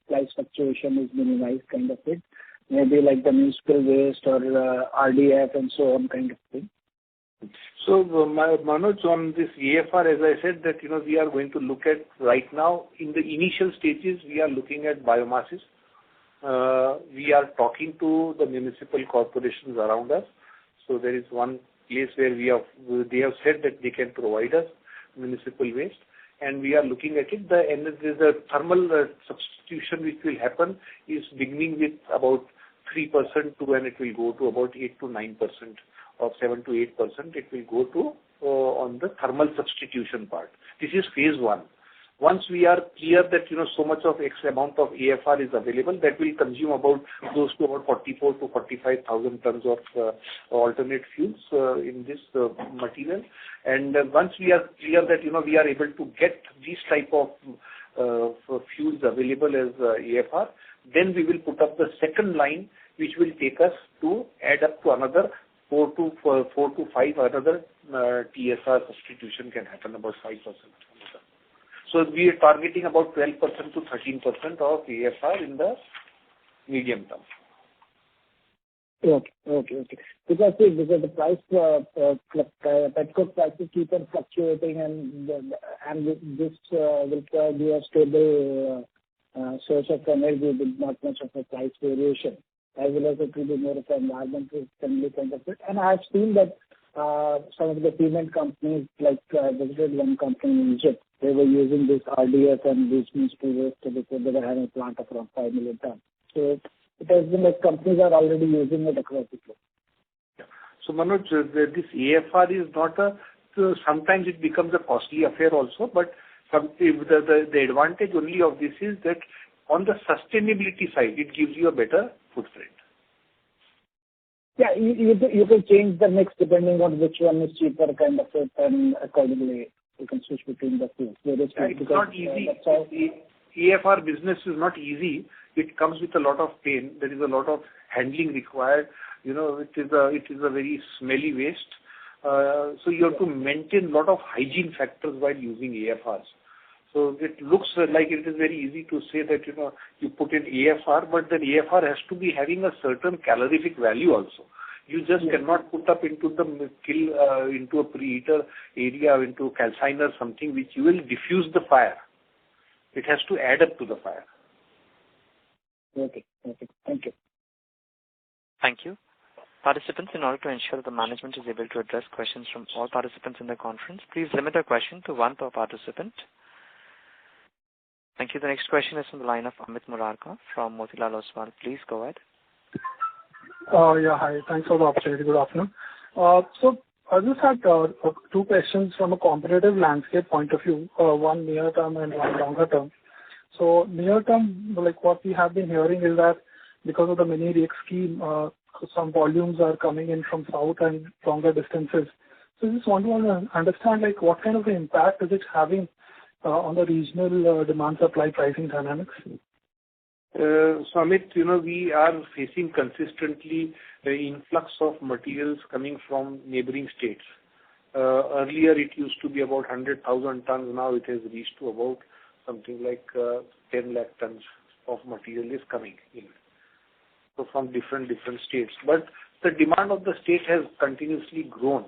price fluctuation is minimized kind of it? Maybe like the municipal waste or RDF and so on kind of thing. So, Manoj, on this AFR, as I said, that we are going to look at right now in the initial stages. We are looking at biomasses. We are talking to the municipal corporations around us. So there is one place where they have said that they can provide us municipal waste, and we are looking at it. The thermal substitution which will happen is beginning with about 3% to, and it will go to about 8 to 9%. Of 7 to 8%, it will go to on the thermal substitution part. This is phase 1. Once we are clear that so much of X amount of AFR is available, that will consume about close to about 44 to 45,000 tons of alternate fuels in this material. And once we are clear that we are able to get these type of fuels available as AFR, then we will put up the second line, which will take us to add up to another 4 to 5 another TSR substitution can happen, about 5%. So we are targeting about 12% to 13% of AFR in the medium term. Okay. Because the price, petcoke prices keep on fluctuating, and this will be a stable source of energy with not much of a price variation, as well as it will be more of an environmental friendly kind of it. And I have seen that some of the cement companies, like visited one company in Egypt, they were using this RDF and this municipal waste before they were having a plant of around 5 million tons. So it has been like companies are already using it across the globe. So Manoj, this AFR is not sometimes it becomes a costly affair also, but the advantage only of this is that on the sustainability side, it gives you a better footprint. Yeah, you can change the mix depending on which one is cheaper kind of it, and accordingly you can switch between the two. It's not easy. AFR business is not easy. it comes with a lot of pain. There is a lot of handling required. It is a very smelly waste. So you have to maintain a lot of hygiene factors while using AFRs. So it looks like it is very easy to say that, you put in AFR, but then AFR has to be having a certain calorific value also. You just cannot put up into the into a preheater area, into a calciner, something which you will diffuse the fire. It has to add up to the fire. Okay. Thank you. Thank you. Participants, in order to ensure the management is able to address questions from all participants in the conference, please limit a question to one per participant. Thank you. The next question is from the line of Amit Murarka from Motilal Oswal. Please go ahead. Yeah, hi. Thanks for the opportunity. Good afternoon. So I just had two questions from a competitive landscape point of view, one near term and one longer term. So near term, like what we have been hearing is that because of the mini rake scheme, some volumes are coming in from south and longer distances. So I just want to understand like what kind of an impact is it having on the regional demand supply pricing dynamics? So Amit, we are facing consistently the influx of materials coming from neighboring states. Earlier it used to be about 100,000 tons. Now it has reached to about something like 10 lakh tons of material is coming in. So from different states. But the demand of the state has continuously grown.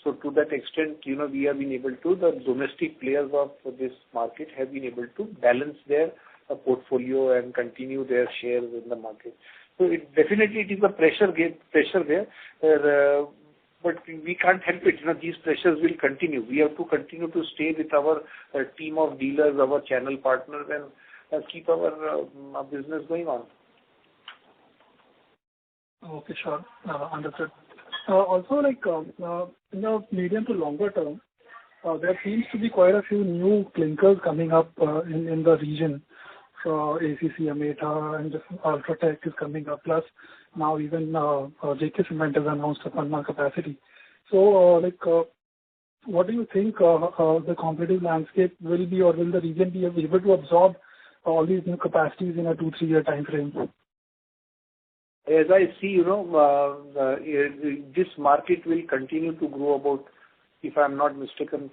So to that extent, we have been able to, the domestic players of this market have been able to balance their portfolio and continue their shares in the market. So it is a pressure there, but we can't help it. These pressures will continue. We have to continue to stay with our team of dealers, our channel partners, and keep our business going on. Okay, sure. Understood. Also, like in the medium to longer term, there seems to be quite a few new clinkers coming up in the region. So ACC, Ameta, and Ultratech is coming up. Plus, now even JK Cement has announced a Panna capacity. So, what do you think the competitive landscape will be, or will the region be able to absorb all these new capacities in a 2-3 year time frame? As I see, this market will continue to grow about, if I'm not mistaken,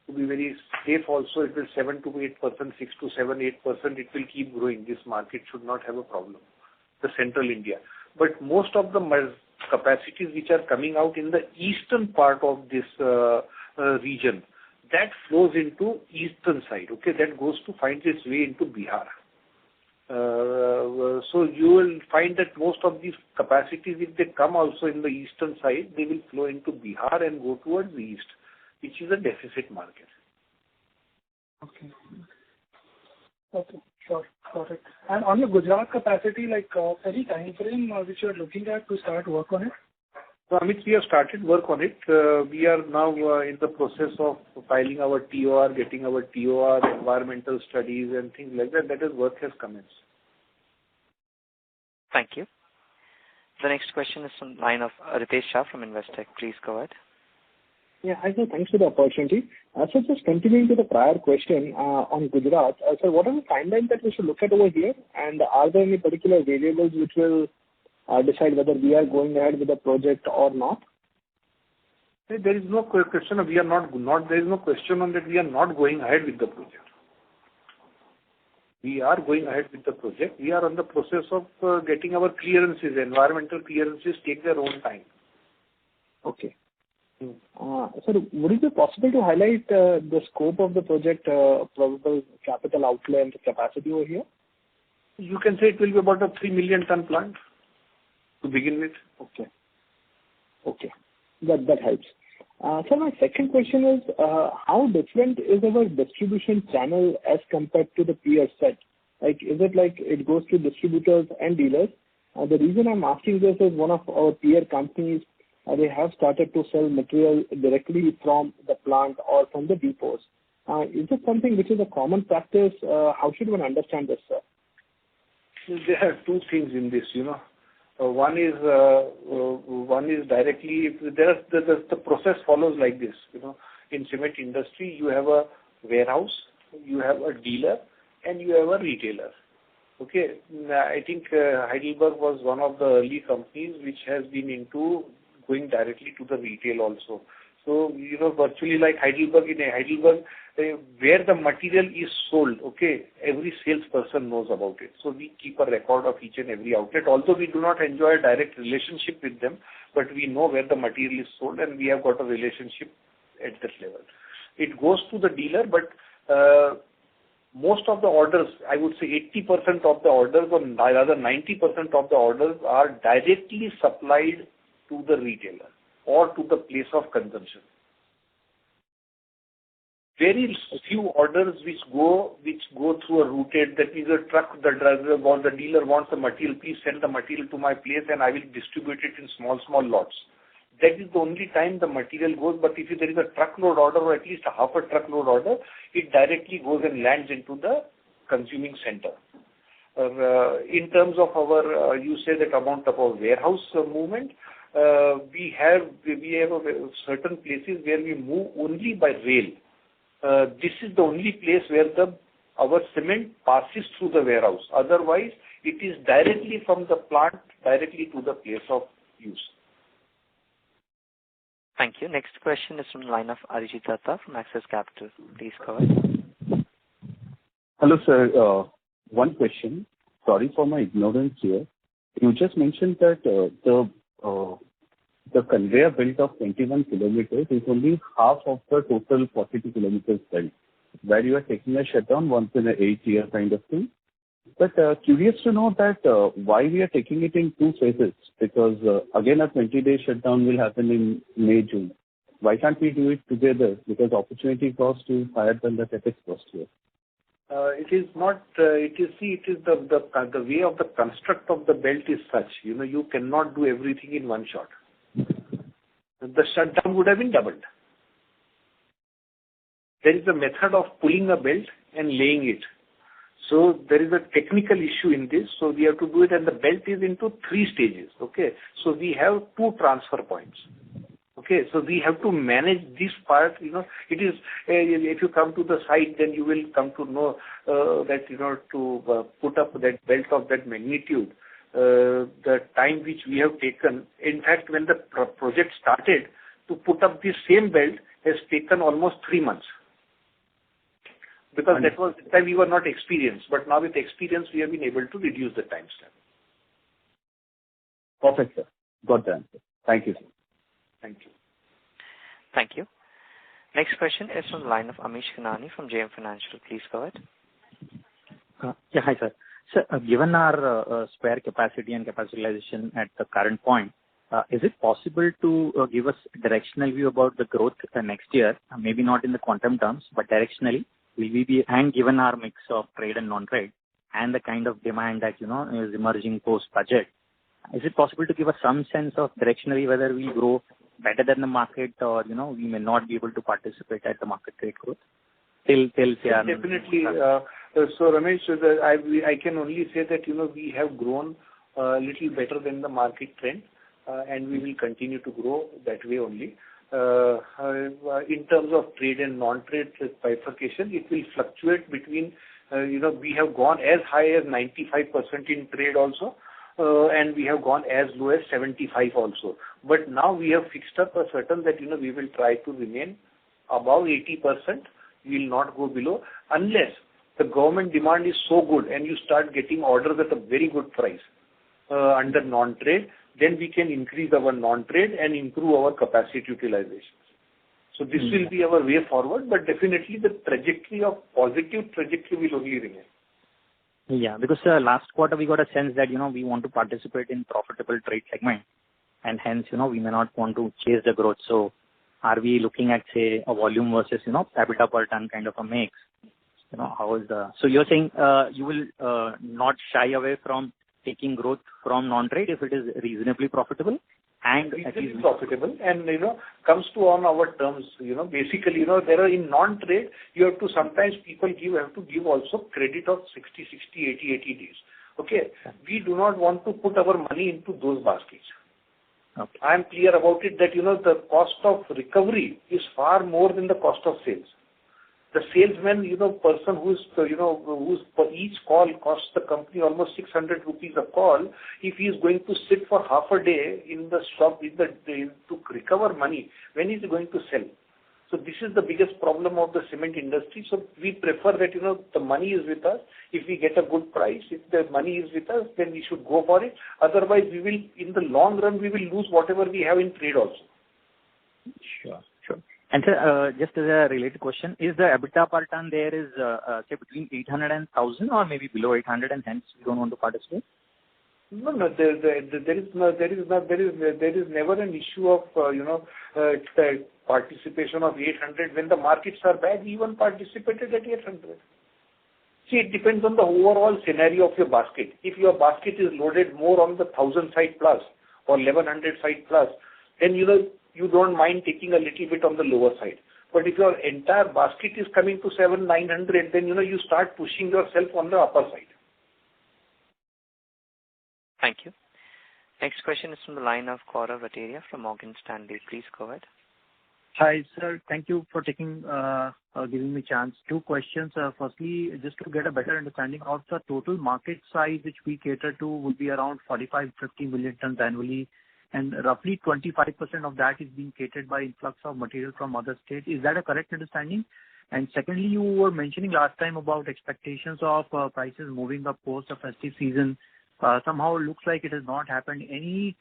to be very safe also, it will 7 to 8%, 6 to 7, 8%, it will keep growing. This market should not have a problem, the central India. But most of the capacities which are coming out in the eastern part of this region, that flows into eastern side, okay, that goes to find its way into Bihar. So you will find that most of these capacities, if they come also in the eastern side, they will flow into Bihar and go towards the east, which is a deficit market. Okay, sure. Got it. And on your Gujarat capacity, any time frame which you are looking at to start work on it? So, Amit, we have started work on it. We are now in the process of filing our TOR, getting our TOR, environmental studies and things like that. That is, work has commenced. Thank you. The next question is from the line of Ritesh Shah from Investec. Please go ahead. Yeah, hi sir. Thanks for the opportunity. So just continuing to the prior question on Gujarat, sir, what are the timelines that we should look at over here? And are there any particular variables which will decide whether we are going ahead with the project or not? There is no question. There is no question on that. We are not going ahead with the project. We are going ahead with the project. We are on the process of getting our clearances. Environmental clearances take their own time. Okay. Sir, would it be possible to highlight the scope of the project, probable capital outlay and the capacity over here? You can say it will be about a 3 million ton plant to begin with. Okay. That helps. Sir, my second question is, how different is our distribution channel as compared to the peer set? Is it like it goes to distributors and dealers? The reason I'm asking this is one of our peer companies, they have started to sell material directly from the plant or from the depots. Is this something which is a common practice? How should one understand this, sir? There are two things in this, One is directly. The process follows like this, In cement industry, you have a warehouse, you have a dealer, and you have a retailer. Okay. I think Heidelberg was one of the early companies which has been into going directly to the retail also. So, virtually like Heidelberg, where the material is sold, okay, every salesperson knows about it. So we keep a record of each and every outlet. Although we do not enjoy a direct relationship with them, but we know where the material is sold and we have got a relationship at that level. It goes to the dealer, but most of the orders, I would say 80% of the orders, or rather 90% of the orders are directly supplied to the retailer or to the place of consumption. Very few orders which go through a routed, that means a truck, the dealer wants the material, please send the material to my place and I will distribute it in small lots. That is the only time the material goes, but if there is a truckload order or at least a half a truckload order, it directly goes and lands into the consuming center. In terms of our, you say that amount of our warehouse movement, we have certain places where we move only by rail. This is the only place where our cement passes through the warehouse. Otherwise, it is directly from the plant directly to the place of use. Thank you. Next question is from the line of Arijit Datta from Axis Capital. Please go ahead. Hello, sir. One question. Sorry for my ignorance here. You just mentioned that the conveyor belt of 21 kilometers is only half of the total 42 kilometers belt, where you are taking a shutdown once in an 8-year kind of thing. But curious to know that why we are taking it in 2 phases, because again a 20-day shutdown will happen in May, June. Why can't we do it together? Because opportunity cost is higher than the capex cost here. It is not. It is the way of the construct of the belt is such. You cannot do everything in one shot. The shutdown would have been doubled. There is a method of pulling a belt and laying it. So there is a technical issue in this. So we have to do it, and the belt is into 3 stages. Okay. So we have 2 transfer points. Okay. So we have to manage this part. It is, if you come to the site, then you will come to know that, to put up that belt of that magnitude, the time which we have taken. In fact, when the project started, to put up this same belt has taken almost 3 months. Because that was the time we were not experienced. But now with experience, we have been able to reduce the time span. Perfect, sir. Got the answer. Thank you, sir. Thank you. Thank you. Next question is from the line of Amish Kanani from JM Financial. Please go ahead. Yeah, hi, sir. Sir, given our spare capacity and capacity utilization at the current point, is it possible to give us directional view about the growth next year? Maybe not in the quantum terms, but directionally. Will we be, and given our mix of trade and non-trade and the kind of demand that, is emerging post-budget, is it possible to give us some sense of directionally whether we grow better than the market or, we may not be able to participate at the market rate growth? Definitely. So Ramesh, I can only say that, we have grown a little better than the market trend, and we will continue to grow that way only. In terms of trade and non-trade bifurcation, it will fluctuate between, we have gone as high as 95% in trade also, and we have gone as low as 75 also. But now we have fixed up a certain that, we will try to remain above 80%. We will not go below unless the government demand is so good and you start getting orders at a very good price under non-trade. Then we can increase our non-trade and improve our capacity utilization. So this will be our way forward, but definitely the positive trajectory will only remain. Yeah, because last quarter we got a sense that, we want to participate in profitable trade segment, and hence, we may not want to chase the growth. So are we looking at, say, a volume versus, EBITDA per ton kind of a mix? How is so you're saying you will not shy away from taking growth from non-trade if it is reasonably profitable and reasonably profitable and comes to on our terms. Basically, there are in non-trade you have to sometimes people have to give also credit of 60, 80 days. Okay, we do not want to put our money into those baskets. Okay. I am clear about it that the cost of recovery is far more than the cost of sales. The salesman, person who's for each call costs the company almost 600 rupees a call. If he is going to sit for half a day in the shop to recover money, when is he going to sell? So this is the biggest problem of the cement industry. So we prefer that, the money is with us. If we get a good price, if the money is with us, then we should go for it. Otherwise, in the long run, we will lose whatever we have in trade also. Sure. And sir, just as a related question, is the EBITDA per ton there is, say, between 800 and 1,000 or maybe below 800 and hence you don't want to participate? No, there is never an issue of, the participation of 800. When the markets are bad, we even participated at 800. See, it depends on the overall scenario of your basket. If your basket is loaded more on the 1,000 side plus or 1,100 side plus, then you don't mind taking a little bit on the lower side. But if your entire basket is coming to 700-900, then you start pushing yourself on the upper side. Thank you. Next question is from the line of Gaurav Rateria from Morgan Stanley. Please go ahead. Hi, sir. Thank you for giving me a chance. Two questions. Firstly, just to get a better understanding of the total market size which we cater to would be around 45-50 million tons annually, and roughly 25% of that is being catered by influx of material from other states. Is that a correct understanding? And secondly, you were mentioning last time about expectations of prices moving up post the festive season. Somehow it looks like it has not happened. Any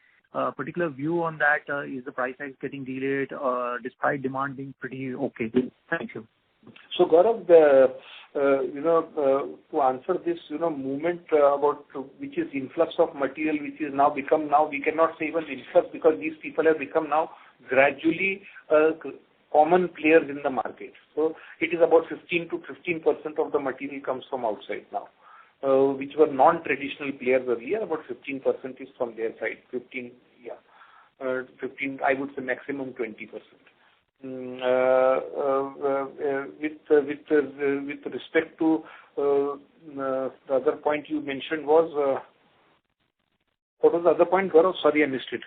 particular view on that? Is the price hike getting delayed despite demand being pretty okay? Thank you. So Gaurav, to answer this, movement about which is influx of material, which is now become we cannot say even influx because these people have become now gradually common players in the market. So it is about 15% of the material comes from outside now, which were non-traditional players earlier. About 15% is from their side. 15, I would say maximum 20%. With respect to the other point you mentioned was, what was the other point, Gaurav? Sorry, I missed it.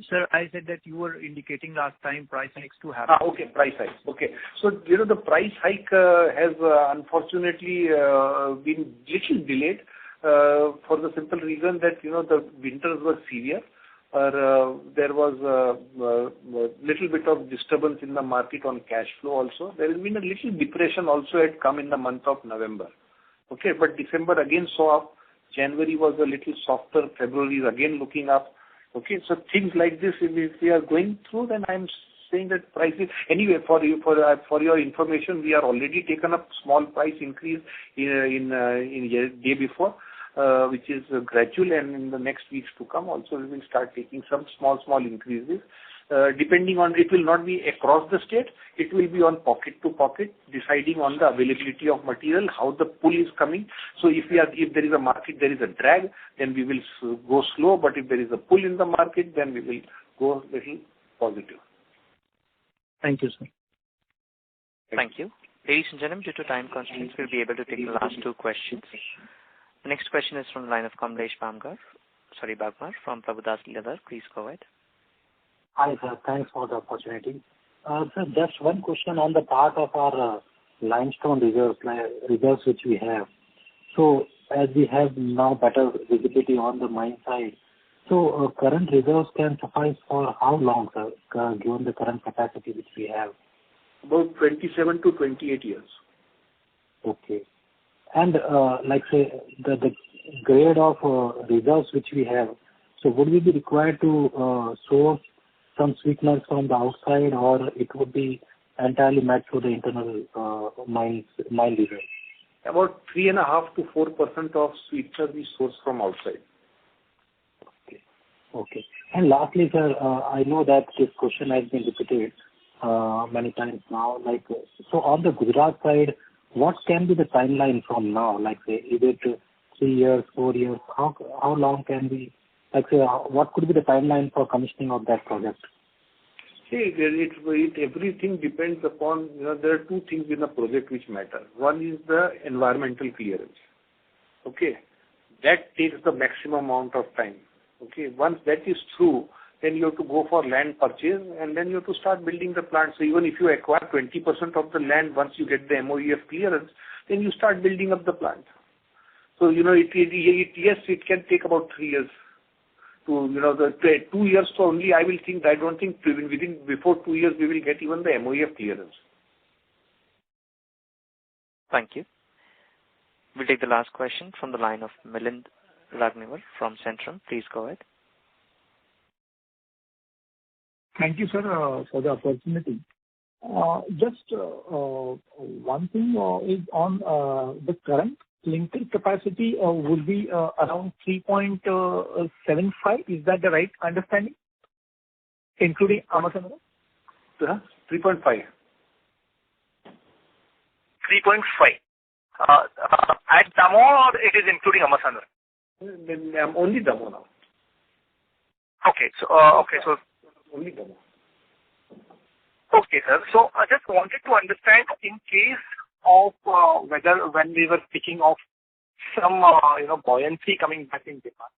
Sir, I said that you were indicating last time price hikes to happen. Okay, price hikes. Okay. So, the price hike has unfortunately been little delayed for the simple reason that, the winters were severe. There was a little bit of disturbance in the market on cash flow also. There has been a little depression also had come in the month of November. Okay, but December again saw up. January was a little softer. February is again looking up. Okay, so things like this, if we are going through, then I'm saying that prices. Anyway, for your information, we are already taken up small price increase in day before, which is gradual, and in the next weeks to come also we will start taking some small increases. Depending on, it will not be across the state, it will be on pocket to pocket, deciding on the availability of material, how the pull is coming. So if there is a market, there is a drag, then we will go slow, but if there is a pull in the market, then we will go little positive. Thank you, sir. Thank you. Ladies and gentlemen, due to time constraints, we'll be able to take the last two questions. The next question is from the line of Kamlesh Bagmar from Prabhudas Lilladher. Please go ahead. Hi, sir. Thanks for the opportunity. Sir, just one question on the part of our limestone reserves which we have. So, as we have now better visibility on the mine side, so current reserves can suffice for how long, sir, given the current capacity which we have? About 27 to 28 years. Okay. And say the grade of reserves which we have, so would we be required to source some sweeteners from the outside, or it would be entirely met through the internal mine reserve? About 3.5 to 4% of sweetener we source from outside. Okay. And lastly, sir, I know that this question has been repeated many times now. So on the Gujarat side, what can be the timeline from now? Say, is it 3 years, 4 years? How long can we? What could be the timeline for commissioning of that project? See, everything depends upon, there are two things in a project which matter. One is the environmental clearance. Okay. That takes the maximum amount of time. Okay. Once that is through, then you have to go for land purchase, and then you have to start building the plant. So even if you acquire 20% of the land, once you get the MOEF clearance, then you start building up the plant. So, yes, it can take about 3 years. The 2 years so only, I don't think before 2 years we will get even the MOEF clearance. Thank you. We'll take the last question from the line of Milind Raginwar from Centrum. Please go ahead. Thank you, sir, for the opportunity. Just one thing is on the current clinker capacity will be around 3.75. Is that the right understanding, including Ammasandra? 3.5. 3.5. At Damo, or it is including Ammasandra? Only Damo now. Okay. So only Damo. Okay, sir. So I just wanted to understand, in case of whether when we were speaking of some buoyancy coming back in demand,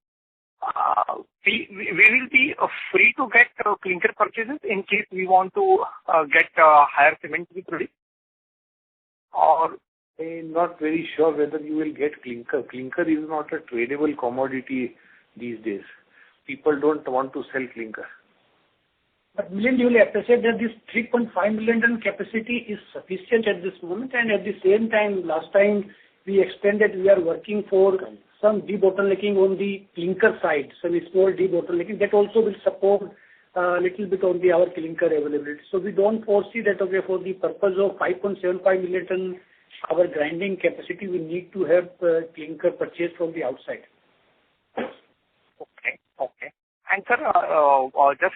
we will be free to get clinker purchases in case we want to get higher cement to be produced? Or I'm not very sure whether you will get clinker. Clinker is not a tradable commodity these days. People don't want to sell clinker. But Milind, you will appreciate that this 3.5 million ton capacity is sufficient at this moment, and at the same time, last time we explained that we are working for some debottlenecking on the clinker side, some small debottlenecking. That also will support a little bit on our clinker availability. So we don't foresee that, okay, for the purpose of 5.75 million ton, our grinding capacity, we need to have clinker purchased from the outside. Okay. And sir, just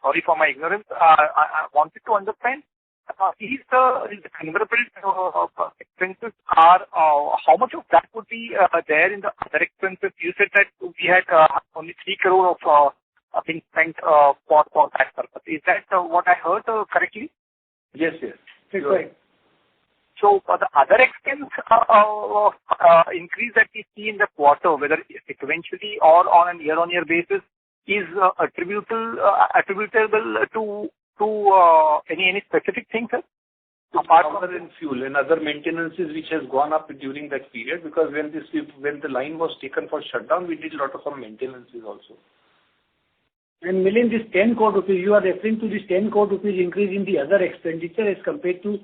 sorry for my ignorance, I wanted to understand, is the convertible expenses how much of that would be there in the other expenses? You said that we had only 3 crore of being spent for that purpose. Is that what I heard correctly? Yes. That's right. So the other expense increase that we see in the quarter, whether sequentially or on a year-on-year basis, is attributable to any specific thing, sir? Apart from fuel and other maintenances which has gone up during that period, because when the line was taken for shutdown, we did a lot of some maintenances also. And Milind, this 10 crore rupees, you are referring to this 10 crore rupees increase in the other expenditure as compared to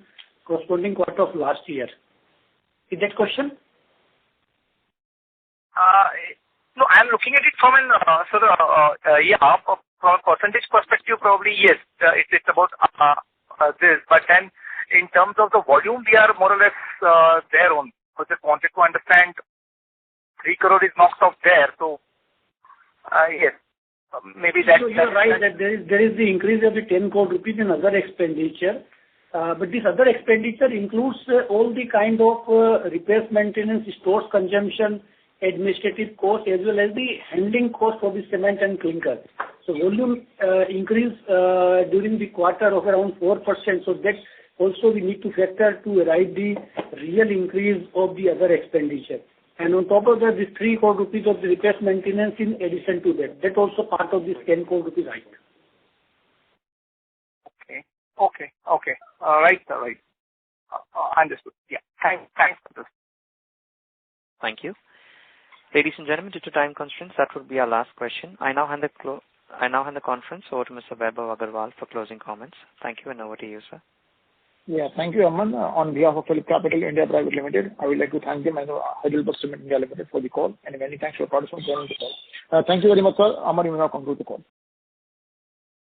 corresponding quarter of last year. Is that question? No, I am looking at it from from a percentage perspective, probably yes, it's about this. But then, in terms of the volume, we are more or less there on. I just wanted to understand, 3 crore is knocked off there, so yes, maybe that. So you are right that there is the increase of the 10 crore rupees in other expenditure. But this other expenditure includes all the kind of repairs, maintenance, stores consumption, administrative cost, as well as the handling cost for the cement and clinker. So volume increase during the quarter of around 4%. So that also we need to factor to arrive the real increase of the other expenditure. And on top of that, this 3 crore rupees of the repairs maintenance in addition to that. That also part of this 10 crore rupees hike. Okay. Right. Understood. Yeah. Thanks for this. Thank you. Ladies and gentlemen, due to time constraints, that would be our last question. I now hand the conference over to Mr. Vaibhav Agarwal for closing comments. Thank you, and over to you, sir. Yeah, thank you, Aman. On behalf of PhillipCapital India Private Limited, I would like to thank them and HeidelbergCement India Limited for the call, and many thanks for participants joining the call. Thank you very much, sir. Aman, you may now conclude the call.